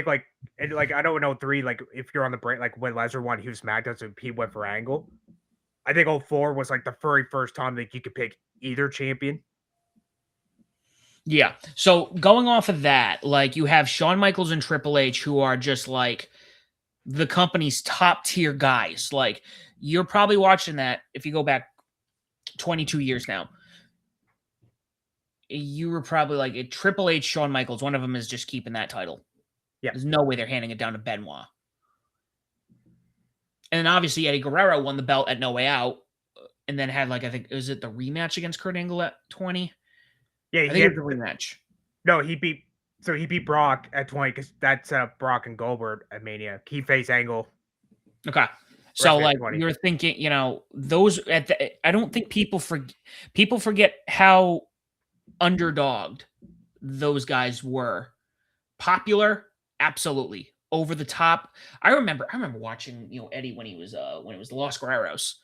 like I don't know 3 like if you're on the break like when Lesnar won, he was SmackDown, so he went for Angle. I think 04 was like the very first time that you could pick either champion. Yeah. So going off of that, like you have Shawn Michaels and Triple H who are just like the company's top tier guys. Like you're probably watching that if you go back 22 years now. You were probably like a Triple H, Shawn Michaels. One of them is just keeping that title. Yeah. There's no way they're handing it down to Benoit. And then obviously Eddie Guerrero won the belt at No Way Out, and then had I think was it the rematch against Kurt Angle at 20? Yeah, I think it was the rematch. No, he beat Brock at 20 because that's Brock and Goldberg at Mania. He faced Angle. Okay. So you're thinking, those I don't think people forget how underdogged those guys were. Popular, absolutely. Over the top. I remember watching, Eddie when it was the Los Guerreros.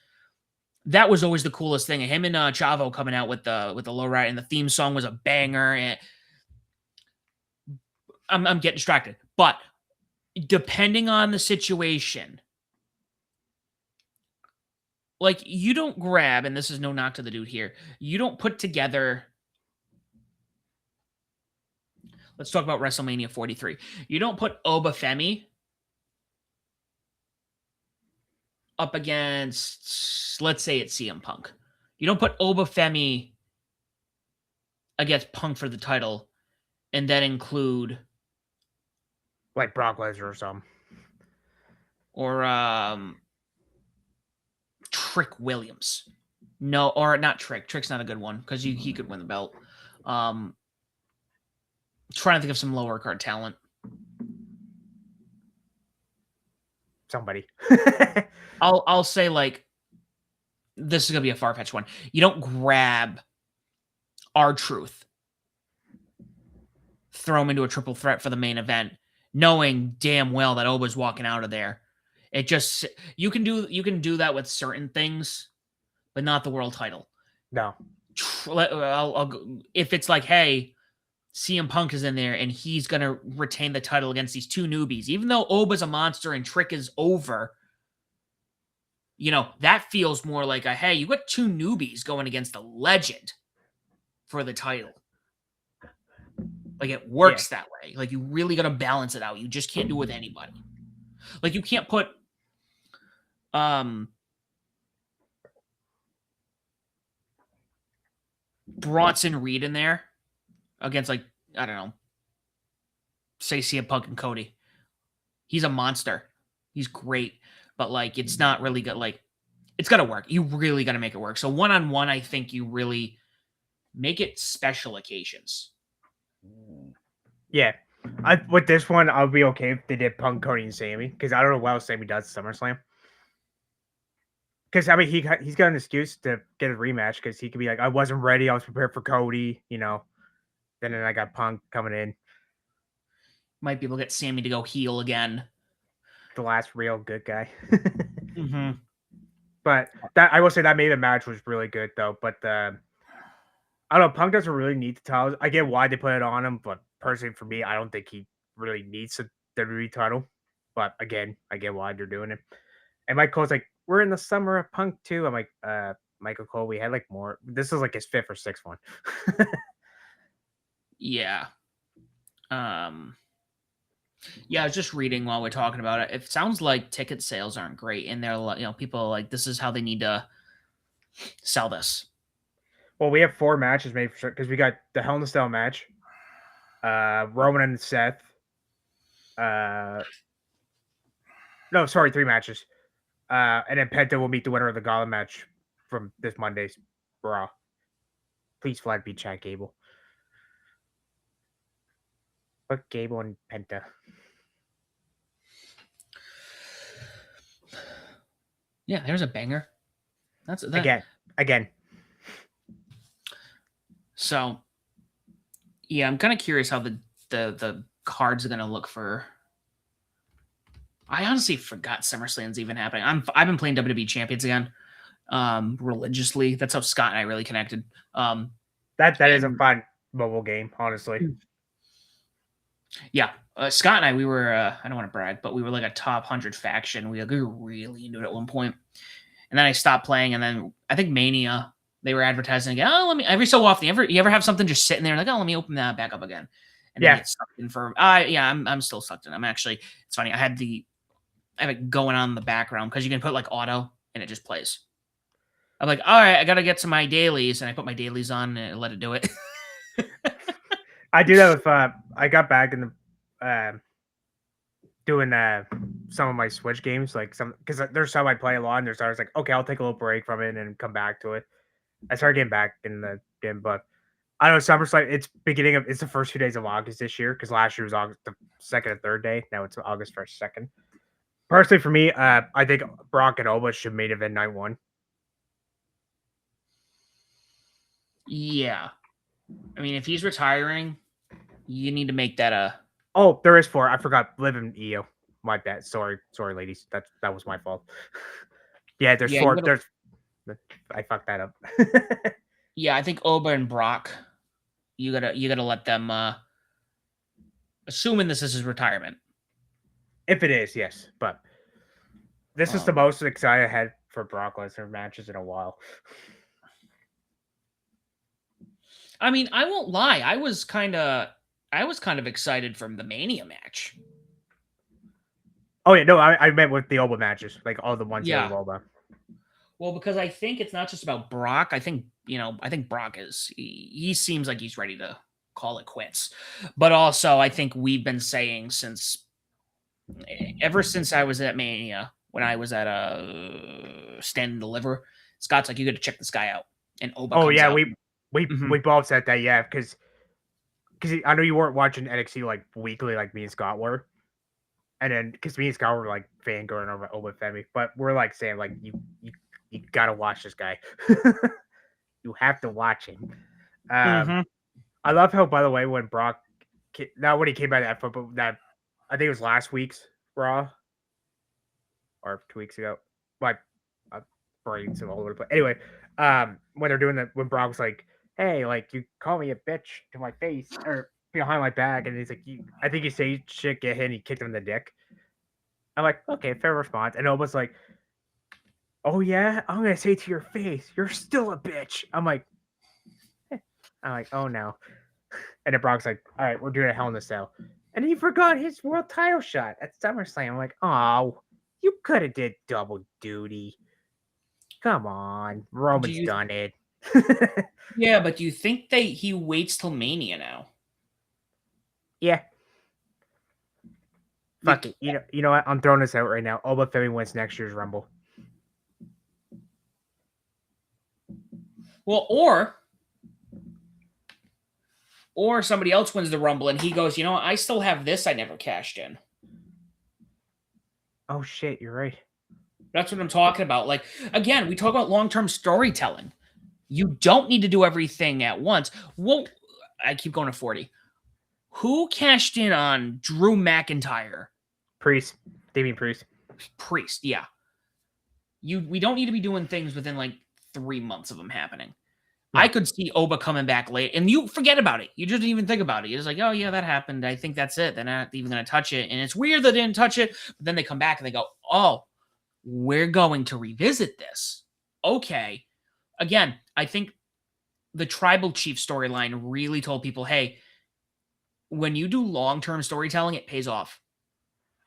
That was always the coolest thing. Him and Chavo coming out with the low ride, and the theme song was a banger. And I'm getting distracted. But depending on the situation, you don't grab, and this is no knock to the dude here, you don't put together. Let's talk about WrestleMania 43. You don't put Obafemi up against, let's say it's CM Punk. You don't put Obafemi against Punk for the title, and then include like Brock Lesnar or something. or Trick Williams. No, or not Trick. Trick's not a good one because he could win the belt. Trying to think of some lower card talent. Somebody. I'll say like this is gonna be a far-fetched one. You don't grab R-Truth, throw him into a triple threat for the main event, knowing damn well that Oba's walking out of there. It just you can do that with certain things, but not the world title. No. If it's like, hey, CM Punk is in there and he's gonna retain the title against these two newbies, even though Oba's a monster and Trick is over. You know, that feels more like a, hey, you got two newbies going against a legend for the title. Like, it works that way. Like, you really got to balance it out. You just can't do it with anybody. Like, you can't put Bronson Reed in there against, like, I don't know, say CM Punk and Cody. He's a monster. He's great. But, like, it's not really good. Like, it's got to work. You really got to make it work. So, one-on-one, I think you really make it special occasions. Yeah. With this one, I'll be okay if they did Punk, Cody, and Sami. Because I don't know what else Sami does at SummerSlam. Because, I mean, he's got an excuse to get a rematch. Because he could be like, I wasn't ready. I was prepared for Cody, you know. Then I got Punk coming in. Might be able to get Sami to go heel again. The last real good guy. Mm-hmm. But that I will say that made the match was really good, though. But I don't know. Punk doesn't really need the title. I get why they put it on him. But personally, for me, I don't think he really needs a WWE title. But again, I get why they're doing it. And Mike Cole's like, we're in the summer of Punk too. I'm like, Michael Cole, we had like more. This is like his fifth or sixth one. Yeah. Yeah, I was just reading while we're talking about it. It sounds like ticket sales aren't great, and they're, you know, people are like, this is how they need to sell this. Well, we have 4 matches made for sure because we got the Hell in a Cell match, Roman and Seth. No, sorry, 3 matches. And then Penta will meet the winner of the Gala match from this Monday's Raw. Please flat beat Chad Gable. But Gable and Penta. Yeah, there's a banger. That's that. Again. So, yeah, I'm kind of curious how the cards are going to look for. I honestly forgot SummerSlam's even happening. I've been playing WWE Champions again, religiously. That's how Scott and I really connected. That is a fun mobile game, honestly. Yeah, Scott and I, we were, I don't want to brag, but we were like a top 100 faction. We were really into it at one point. And then I stopped playing, and then I think Mania, they were advertising again. Oh, let me, every so often, you ever have something just sitting there like, oh, let me open that back up again. And then get sucked in for, I'm still sucked in. I'm actually, it's funny. I have it going on in the background because you can put like auto and it just plays. I'm like, all right, I got to get to my dailies, and I put my dailies on and let it do it. I do that with I got back in the doing some of my Switch games, like some because there's some I play a lot, and there's others like, okay, I'll take a little break from it and come back to it. I started getting back in the game, but I don't know, SummerSlam. It's the first 2 days of August this year because last year was August the 2nd and 3rd day. Now it's August 1st, 2nd. Personally, for me, I think Brock and Oba should main event night 1. Yeah, I mean, if he's retiring, you need to make that a. Oh, there is 4. I forgot. Liv and Io. My bad. Sorry, ladies. That was my fault. Yeah, there's 4. I fucked that up. Yeah, I think Oba and Brock. You gotta let them. Assuming this is his retirement. If it is, yes, but this is the most excited I had for Brock Lesnar matches in a while. I mean, I won't lie. I was kind of excited from the Mania match. Oh yeah, no, I meant with the Oba matches, like all the ones yeah. with Oba. Well, because I think it's not just about Brock. I think Brock he seems like he's ready to call it quits. But also, I think we've been saying ever since I was at Mania, when I was at a Stand and Deliver, Scott's like, you got to check this guy out. And Oba Oh comes yeah, out. we both said that, yeah, because I know you weren't watching NXT like weekly like me and Scott were, and then because me and Scott were like fangirling over Oba Femi, but we're like saying like you gotta watch this guy, you have to watch him. Mm-hmm. I love how, by the way, when Brock, not when he came out of that foot, but that I think it was last week's Raw or 2 weeks ago, like brains all over the place. Anyway, when they're doing that, when Brock was like, "Hey, like you call me a bitch to my face or behind my back," and he's like, I think you say shit, get hit, and he kicked him in the dick. I'm like, okay, fair response. And Oba's like, "Oh yeah, I'm gonna say to your face, you're still a bitch." I'm like, oh no. And then Brock's like, all right, we're doing a Hell in a Cell. And he forgot his world title shot at SummerSlam. I'm like, oh, you could have did double duty. Come on. Do Roman's you? done it. Yeah, but do you think he waits till Mania now? Yeah. You, Fuck it. You know what? I'm throwing this out right now. Oba Femi wins next year's Rumble. well, or somebody else wins the Rumble and he goes, I still have this I never cashed in. Oh shit, you're right. That's what I'm talking about. Like, again, we talk about long-term storytelling. You don't need to do everything at once. Well, I keep going to 40. Who cashed in on Drew McIntyre? Priest. Damien Priest. Priest, yeah. We don't need to be doing things within like 3 months of them happening. No. I could see Oba coming back late, and you forget about it. You just didn't even think about it. You're just like, oh yeah, that happened. I think that's it. They're not even going to touch it, and it's weird they didn't touch it. But then they come back and they go, oh, we're going to revisit this. Okay. Again, I think the tribal chief storyline really told people, hey, when you do long-term storytelling, it pays off.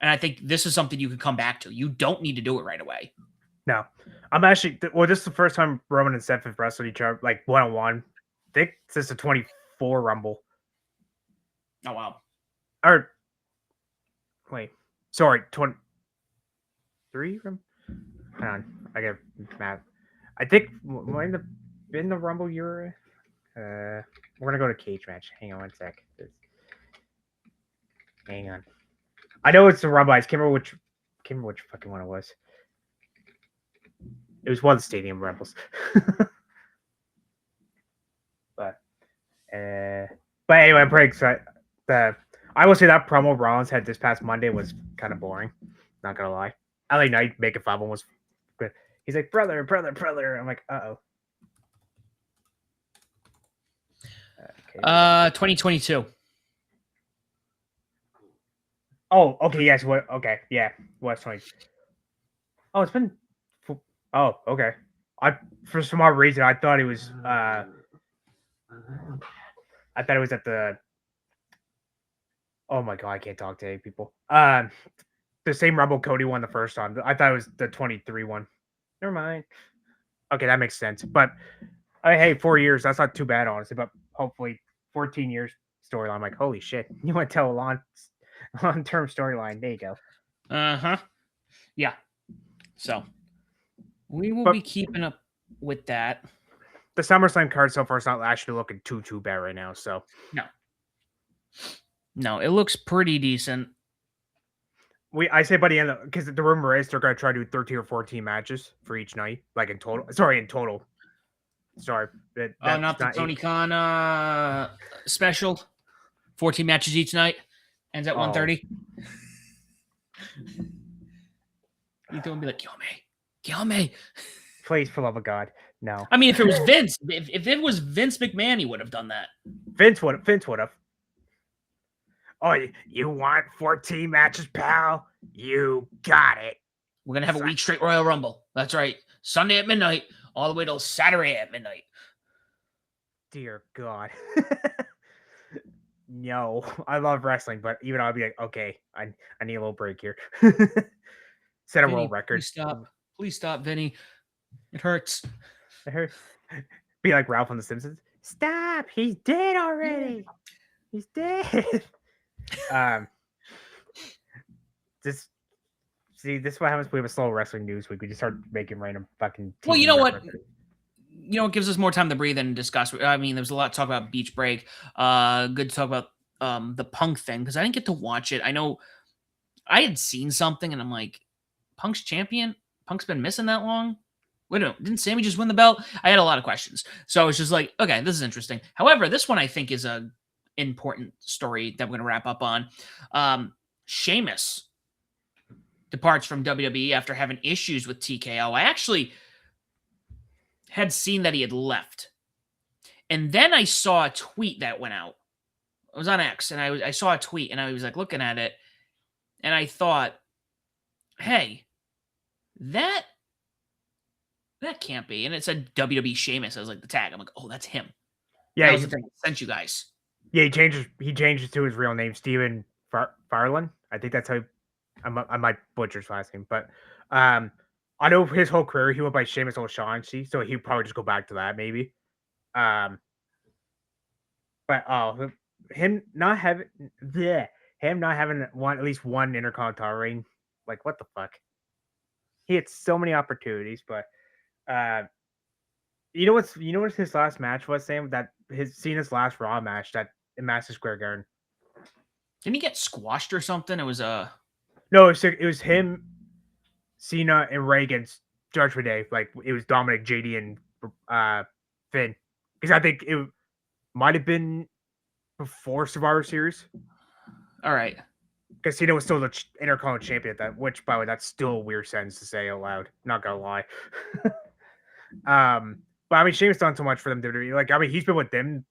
And I think this is something you could come back to. You don't need to do it right away. No. I'm actually, this is the first time Roman and Seth have wrestled each other, like, one-on-one. I think since the 24 Rumble. Oh, wow. Or, wait. Sorry, 23 Rumble? Hang on. I got math. I think, in the Rumble year, we're going to go to cage match. Hang on one sec. Hang on. I know it's the Rumble. I can't remember which fucking one it was. It was one of the Stadium Rumbles. but anyway, I'm pretty excited. I will say that promo Rollins had this past Monday was kind of boring. Not gonna lie. LA Knight making fun was good. He's like, brother. I'm like, uh-oh. 2022. Oh, okay, yes. What? Okay, yeah. What's 20? Oh, it's been. Oh, okay. For some odd reason I thought it was. I thought it was at the. Oh my god, I can't talk to any people. The same Rumble Cody won the first time. I thought it was the 23 one. Never mind. Okay, that makes sense. But hey, 4 years. That's not too bad, honestly. But hopefully, 14 years storyline. I'm like, holy shit! You want to tell a long-term storyline? There you go. Yeah. So we will be keeping up with that. The SummerSlam card so far is not actually looking too bad right now. So no, it looks pretty decent. I say by the end, because the rumor is they're going to try to do 13 or 14 matches for each night, like in total. Sorry, in total. Sorry, That's not the Tony Khan special. 14 matches each night. Ends at 1:30. You don't be like, kill me. Please, for love of God, no. I mean, if it was Vince, if it was Vince McMahon, he would have done that. Vince would have. Oh, you want 14 matches, pal? You got it. We're gonna have a week straight Royal Rumble. That's right. Sunday at midnight, all the way till Saturday at midnight. Dear God. No, I love wrestling, but even I'll be like, okay, I need a little break here. Set a world record. Please stop, Vinny. It hurts. It hurts. Be like Ralph on The Simpsons. Stop! He's dead already. He's dead. um, this see, this is what happens. We have a slow wrestling news week. We just start making random fucking TV Well, you know what? references. It gives us more time to breathe and discuss. I mean, there's a lot to talk about Beach Break. Good to talk about the Punk thing because I didn't get to watch it. I know I had seen something and I'm like, Punk's champion? Punk's been missing that long? Wait, no, didn't Sammy just win the belt? I had a lot of questions. So I was just like, okay, this is interesting. However, this one I think is a important story that we're going to wrap up on. Sheamus departs from WWE after having issues with TKO. I actually had seen that he had left. And then I saw a tweet that went out. It was on X, and I saw a tweet, and I was like looking at it, and I thought, hey, that can't be. And it said WWE Sheamus. I was like the tag. I'm like, oh, that's him. Yeah, that was the thing I sent you guys. Yeah, he changes to his real name, Steven Farland. I think that's how I might butcher his last name, but I know his whole career he went by Sheamus O'Shaughnessy, so he'd probably just go back to that maybe. But him not having at least one Intercontinental reign, like what the fuck? He had so many opportunities, but you know what his last match was, Sam? That his Cena's last Raw match that in Madison Square Garden. Didn't he get squashed or something? It was No, it was him, Cena, and Ray against Judgment Day. Like it was Dominic, JD, and Finn. Because I think it might have been before Survivor Series. All right. Because Cena was still the Intercontinental Champion at that, which, by the way, that's still a weird sentence to say out loud. Not gonna lie. But I mean, Sheamus done so much for them. Like, I mean, he's been with them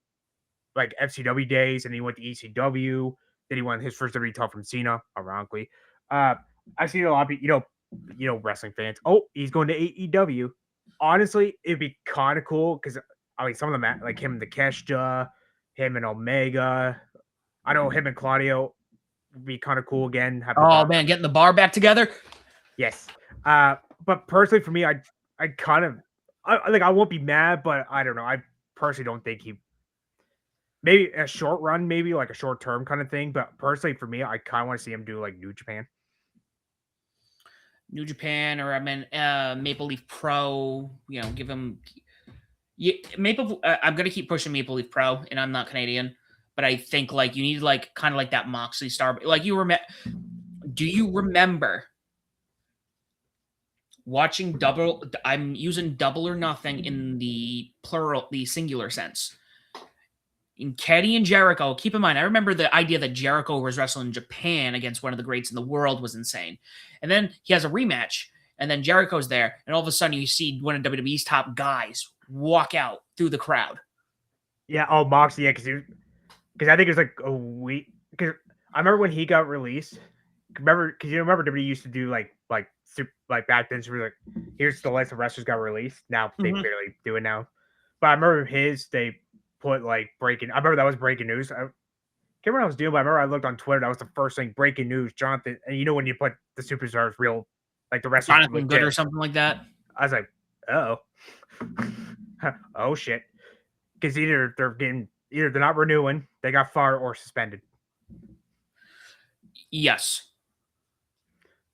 like FCW days, and he went to ECW. Then he won his first WWE title from Cena, ironically. I've seen a lot of wrestling fans. Oh, he's going to AEW. Honestly, it'd be kind of cool because I mean, some of them like him and the Kesha, him and Omega. I know him and Claudio would be kind of cool again. Man, getting the bar back together. Yes. But personally, for me, I kind of I won't be mad, but I don't know. I personally don't think he. Maybe a short run, maybe like a short term kind of thing. But personally, for me, I kind of want to see him do like New Japan. New Japan, or I mean, Maple Leaf Pro. Give him. Yeah, I'm gonna keep pushing Maple Leaf Pro, and I'm not Canadian, but I think like you need like kind of like that Moxley star. Like do you remember watching Double? I'm using Double or Nothing in the plural, the singular sense. In Kenny and Jericho, keep in mind, I remember the idea that Jericho was wrestling in Japan against one of the greats in the world was insane. And then he has a rematch, and then Jericho's there, and all of a sudden you see one of WWE's top guys walk out through the crowd. Yeah, Moxley, yeah, because I think it was like a week. Because I remember when he got released. Remember WWE used to do like back then, so like here's the list of wrestlers got released. Now they barely do it now. But I remember they put like breaking. I remember that was breaking news. I can't remember what I was doing, but I remember I looked on Twitter. That was the first thing, breaking news. Jonathan, and when you put the superstars real, like the wrestlers, Jonathan Good or something like that. I was like, oh, oh shit, because either they're not renewing, they got fired or suspended. Yes.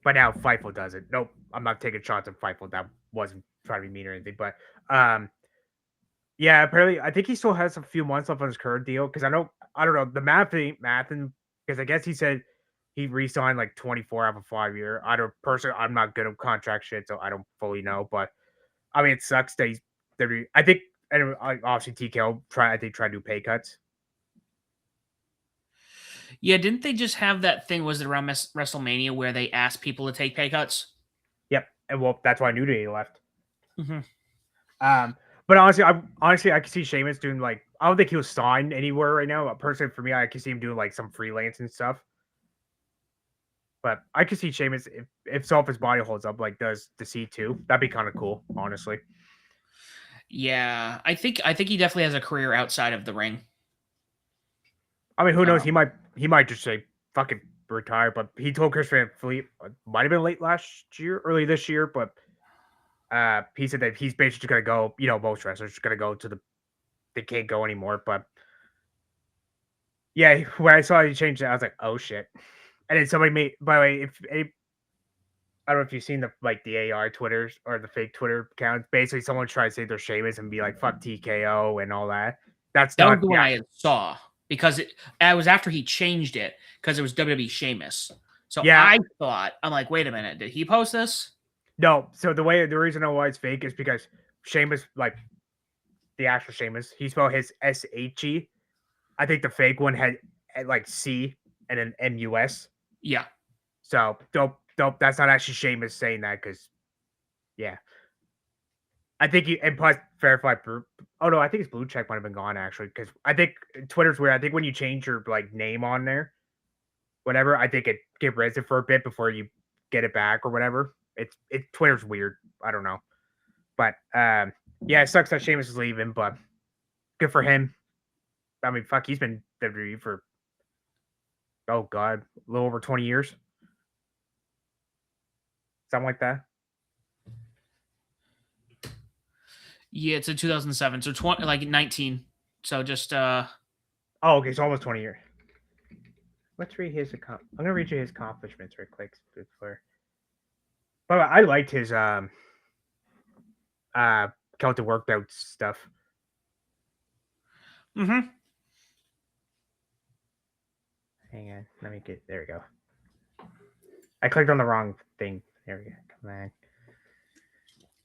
But now Fightful does it. Nope, I'm not taking shots at Fightful. That wasn't trying to be mean or anything, but yeah, apparently, I think he still has a few months left on his current deal because I don't know the math because I guess he said he re-signed like 24 out of a 5-year. I'm not good at contract shit, so I don't fully know. But I mean, it sucks that I think, and obviously TKO try to do pay cuts. Yeah, didn't they just have that thing? Was it around WrestleMania where they asked people to take pay cuts? Yep, and well, that's why New Day left. Mm-hmm. But honestly, I can see Sheamus doing like I don't think he was signed anywhere right now. But personally, for me, I can see him doing like some freelance and stuff. But I could see Sheamus if his body holds up, like does the C2. That'd be kind of cool, honestly. Yeah, I think he definitely has a career outside of the ring. I mean, who knows? He might just say fucking retire. But he told Chris Van Fleet might have been late last year, early this year, but he said that he's basically going to go. Most wrestlers are going to go to they can't go anymore. But yeah, when I saw he changed it, I was like, oh shit. And then somebody made. By the way, I don't know if you've seen the AR Twitters or the fake Twitter accounts. Basically, someone tries to say they're Sheamus and be like "fuck TKO" and all that. That's That was not the one I saw because it was after he changed it because it was WWE Sheamus. So Yeah. I'm like, wait a minute, did he post this? No. So the reason I know why it's fake is because Sheamus, like the actual Sheamus, he spelled his SHE. I think the fake one had like C and an MUS. Yeah. So don't. That's not actually Sheamus saying that because yeah. I think and plus verified. Oh no, I think his blue check might have been gone actually because I think Twitter's weird. I think when you change your name on there, whatever, I think it get rid of it for a bit before you get it back or whatever. Twitter's weird. I don't know, but yeah, it sucks that Sheamus is leaving, but good for him. I mean, fuck, he's been WWE for god, a little over 20 years, something like that. Yeah, it's in 2007, so 19. So just Oh, okay, so almost 20 years. Let's read his I'm gonna read you his accomplishments real quick before. But I liked his count the workout stuff. Mm-hmm. Hang on, let me get there. We go. I clicked on the wrong thing. There we go. Come on.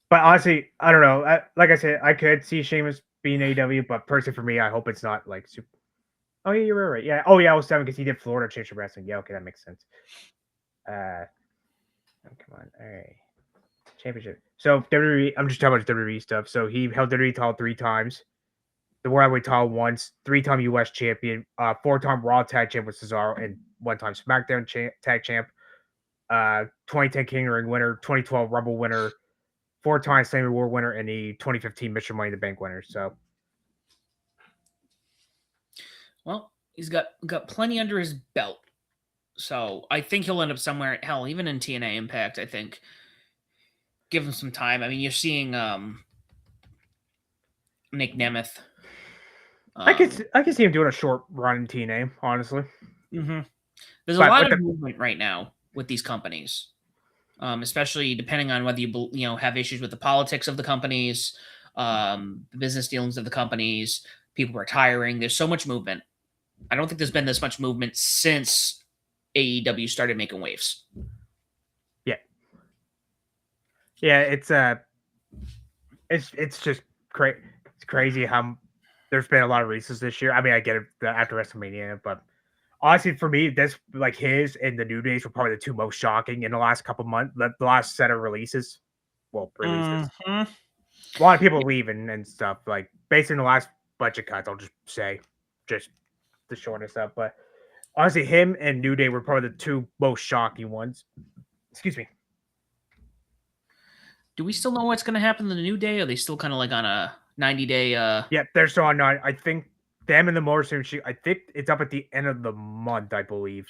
But honestly, I don't know. Like I said, I could see Sheamus being AEW, but personally for me, I hope it's not like super. Oh yeah, you're right. Yeah. Oh yeah, 07 because he did Florida Championship Wrestling. Yeah, okay, that makes sense. Oh, come on. All right. Championship. So WWE, I'm just talking about WWE stuff. So he held WWE title 3 times, the World Heavyweight title once, 3-time US champion, 4-time Raw Tag Champ with Cesaro, and 1-time SmackDown Tag Champ. 2010 King of the Ring winner, 2012 Rumble winner, 4-time Slammy Award winner, and the 2015 Mission Money in the Bank winner. So, well, he's got plenty under his belt. So I think he'll end up somewhere. Hell, even in TNA Impact, I think. Give him some time. I mean, you're seeing Nick Nemeth. I can see him doing a short run in TNA, honestly. Mm-hmm. There's a lot of movement right now with these companies, especially depending on whether you have issues with the politics of the companies, the business dealings of the companies, people retiring. There's so much movement. I don't think there's been this much movement since AEW started making waves. Yeah. Yeah, it's just crazy. It's crazy how there's been a lot of releases this year. I mean, I get it after WrestleMania, but honestly, for me, this his and the New Days were probably the two most shocking in the last couple months. The last set of releases, releases. Mm-hmm. A lot of people leaving and stuff. Like based on the last budget cuts, I'll just say, just the shortness up. But honestly, him and New Day were probably the two most shocking ones. Excuse me. Do we still know what's going to happen in the New Day? Or are they still kind of like on a 90-day? Yeah, they're still on 9. I think them and the Motor City. I think it's up at the end of the month, I believe.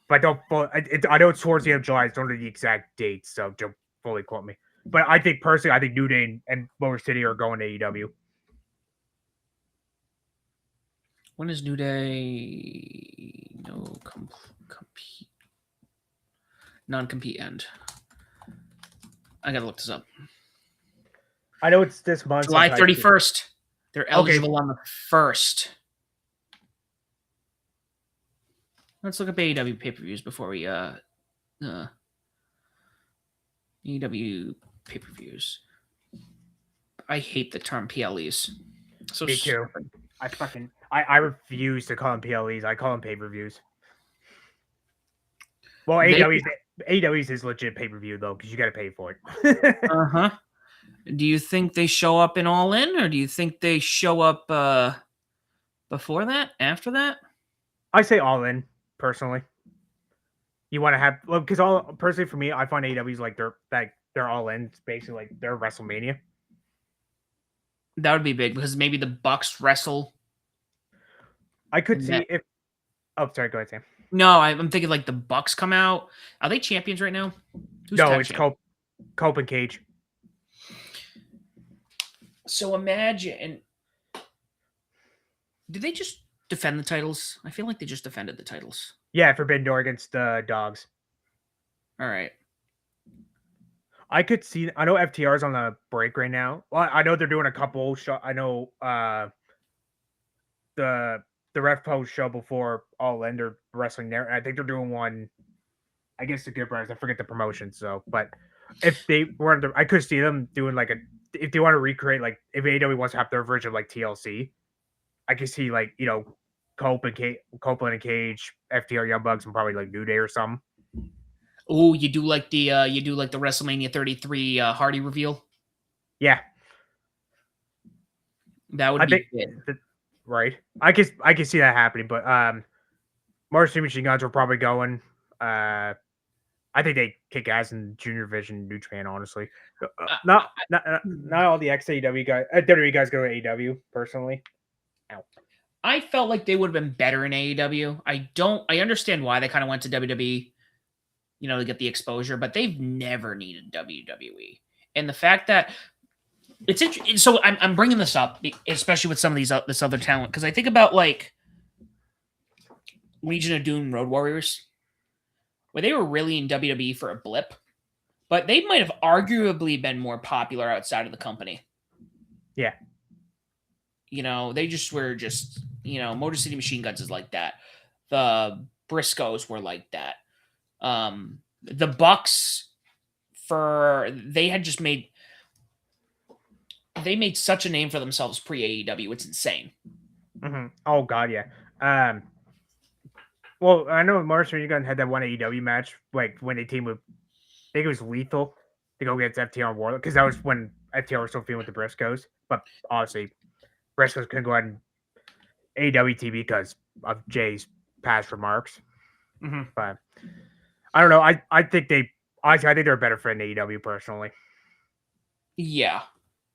But don't. I know it's towards the end of July. I don't know the exact date, so don't fully quote me. But I think personally, New Day and Motor City are going to AEW. When is New Day compete non-compete end? I gotta look this up. I know it's this month. July 31st. They're eligible on the 1st. Let's look up AEW pay-per-views before we AEW pay-per-views. I hate the term PLEs. So me too. I refuse to call them PLEs. I call them pay-per-views. Well, AEW's is legit pay-per-view though, because you got to pay for it. Uh-huh. Do you think they show up in All In, or do you think they show up before that, after that? I say All In, personally. You want to have because personally for me, I find AEW's like they're All In, basically like they're WrestleMania. That would be big because maybe the Bucks wrestle. I could see if. Oh, sorry. Go ahead, Sam. No, I'm thinking like the Bucks come out. Are they champions right now? No, it's Cope and Cage. So imagine, did they just defend the titles? I feel like they just defended the titles. Yeah, Forbidden Door against the Dogs. All right. I could see. I know FTR's on a break right now. Well, I know they're doing a couple. I know the ref post show before All In, they're wrestling there. And I think they're doing one. I guess the Good Brothers. I forget the promotion. So, but if they were, I could see them doing like a. If they want to recreate, like if AEW wants to have their version of like TLC, I could see like Copeland and Cage, FTR Young Bucks, and probably like New Day or something. Oh, you do like the WrestleMania 33 Hardy reveal? Yeah, That would be good. Right. I could see that happening, but Marcy Machine Guns were probably going. I think they kick ass in Junior Division, New Japan. Honestly, not all the ex-AEW guys, WWE guys go to AEW. Personally, I felt like they would have been better in AEW. I understand why they kind of went to WWE, to get the exposure, but they've never needed WWE. And the fact that it's interesting. So I'm bringing this up, especially with some of this other talent, because I think about like Legion of Doom, Road Warriors, where they were really in WWE for a blip, but they might have arguably been more popular outside of the company. Yeah. They just were Motor City Machine Guns is like that. The Briscoes were like that. The Bucks they made such a name for themselves pre-AEW. It's insane. Mm-hmm. Oh God, yeah. Well, I know Morris Machine Gun had that one AEW match, like when they teamed with, I think it was Lethal to go against FTR and Warlock, because that was when FTR was still feuding with the Briscoes. But obviously, Briscoes couldn't go ahead and AEW TV because of Jay's past remarks. Mm-hmm. But I don't know. I think they're better for an AEW personally. Yeah.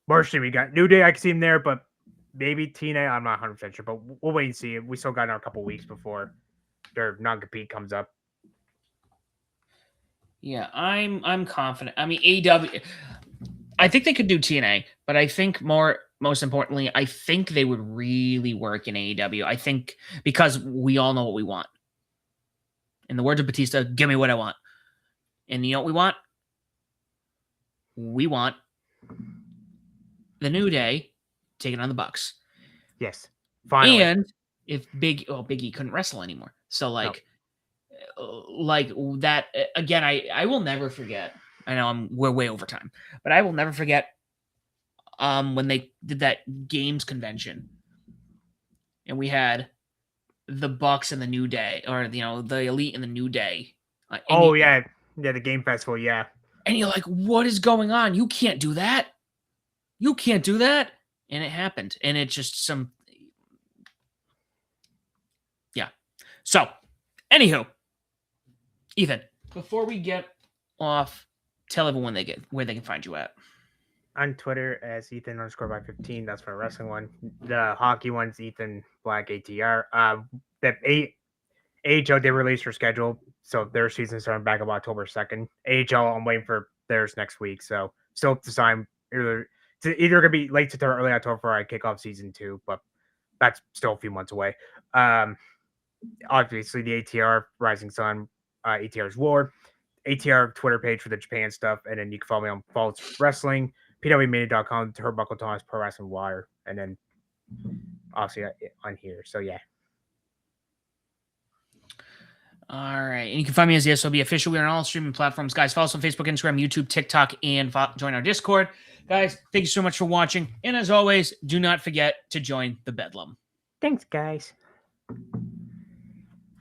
Marcy, we got New Day. I can see him there, but maybe TNA. I'm not 100% sure, but we'll wait and see. We still got a couple weeks before their non-compete comes up. Yeah, I'm confident. I mean, AEW. I think they could do TNA, but I think most importantly, I think they would really work in AEW. I think because we all know what we want. In the words of Batista, give me what I want. And you know what we want? We want the New Day taking on the Bucks. Yes. Finally. And if Biggie couldn't wrestle anymore. So like that again, I will never forget. I know we're way over time, but I will never forget when they did that games convention and we had the Bucks and the New Day, or the Elite and the New Day. The game festival, yeah. And you're like, what is going on? You can't do that. You can't do that. And it happened. And it's just yeah. So, anywho, Ethan, before we get off, tell everyone where they can find you at. On Twitter as Ethan_by15. That's my wrestling one. The hockey one's Ethan Black ATR. That AHL did release their schedule, so their season starting back on October 2nd. AHL, I'm waiting for theirs next week, so still to sign either gonna be late September, early October before I kick off season 2, but that's still a few months away. Obviously the ATR Rising Sun, ATR's War, ATR Twitter page for the Japan stuff, and then you can follow me on Falls Wrestling, pwmedia.com, Turnbuckle Thomas Pro Wrestling Wire, and then obviously on here. So yeah. All right. And you can find me as the SOB official. We are on all streaming platforms. Guys, follow us on Facebook, Instagram, YouTube, TikTok, and join our Discord. Guys, thank you so much for watching. And as always, do not forget to join the Bedlam. Thanks, guys.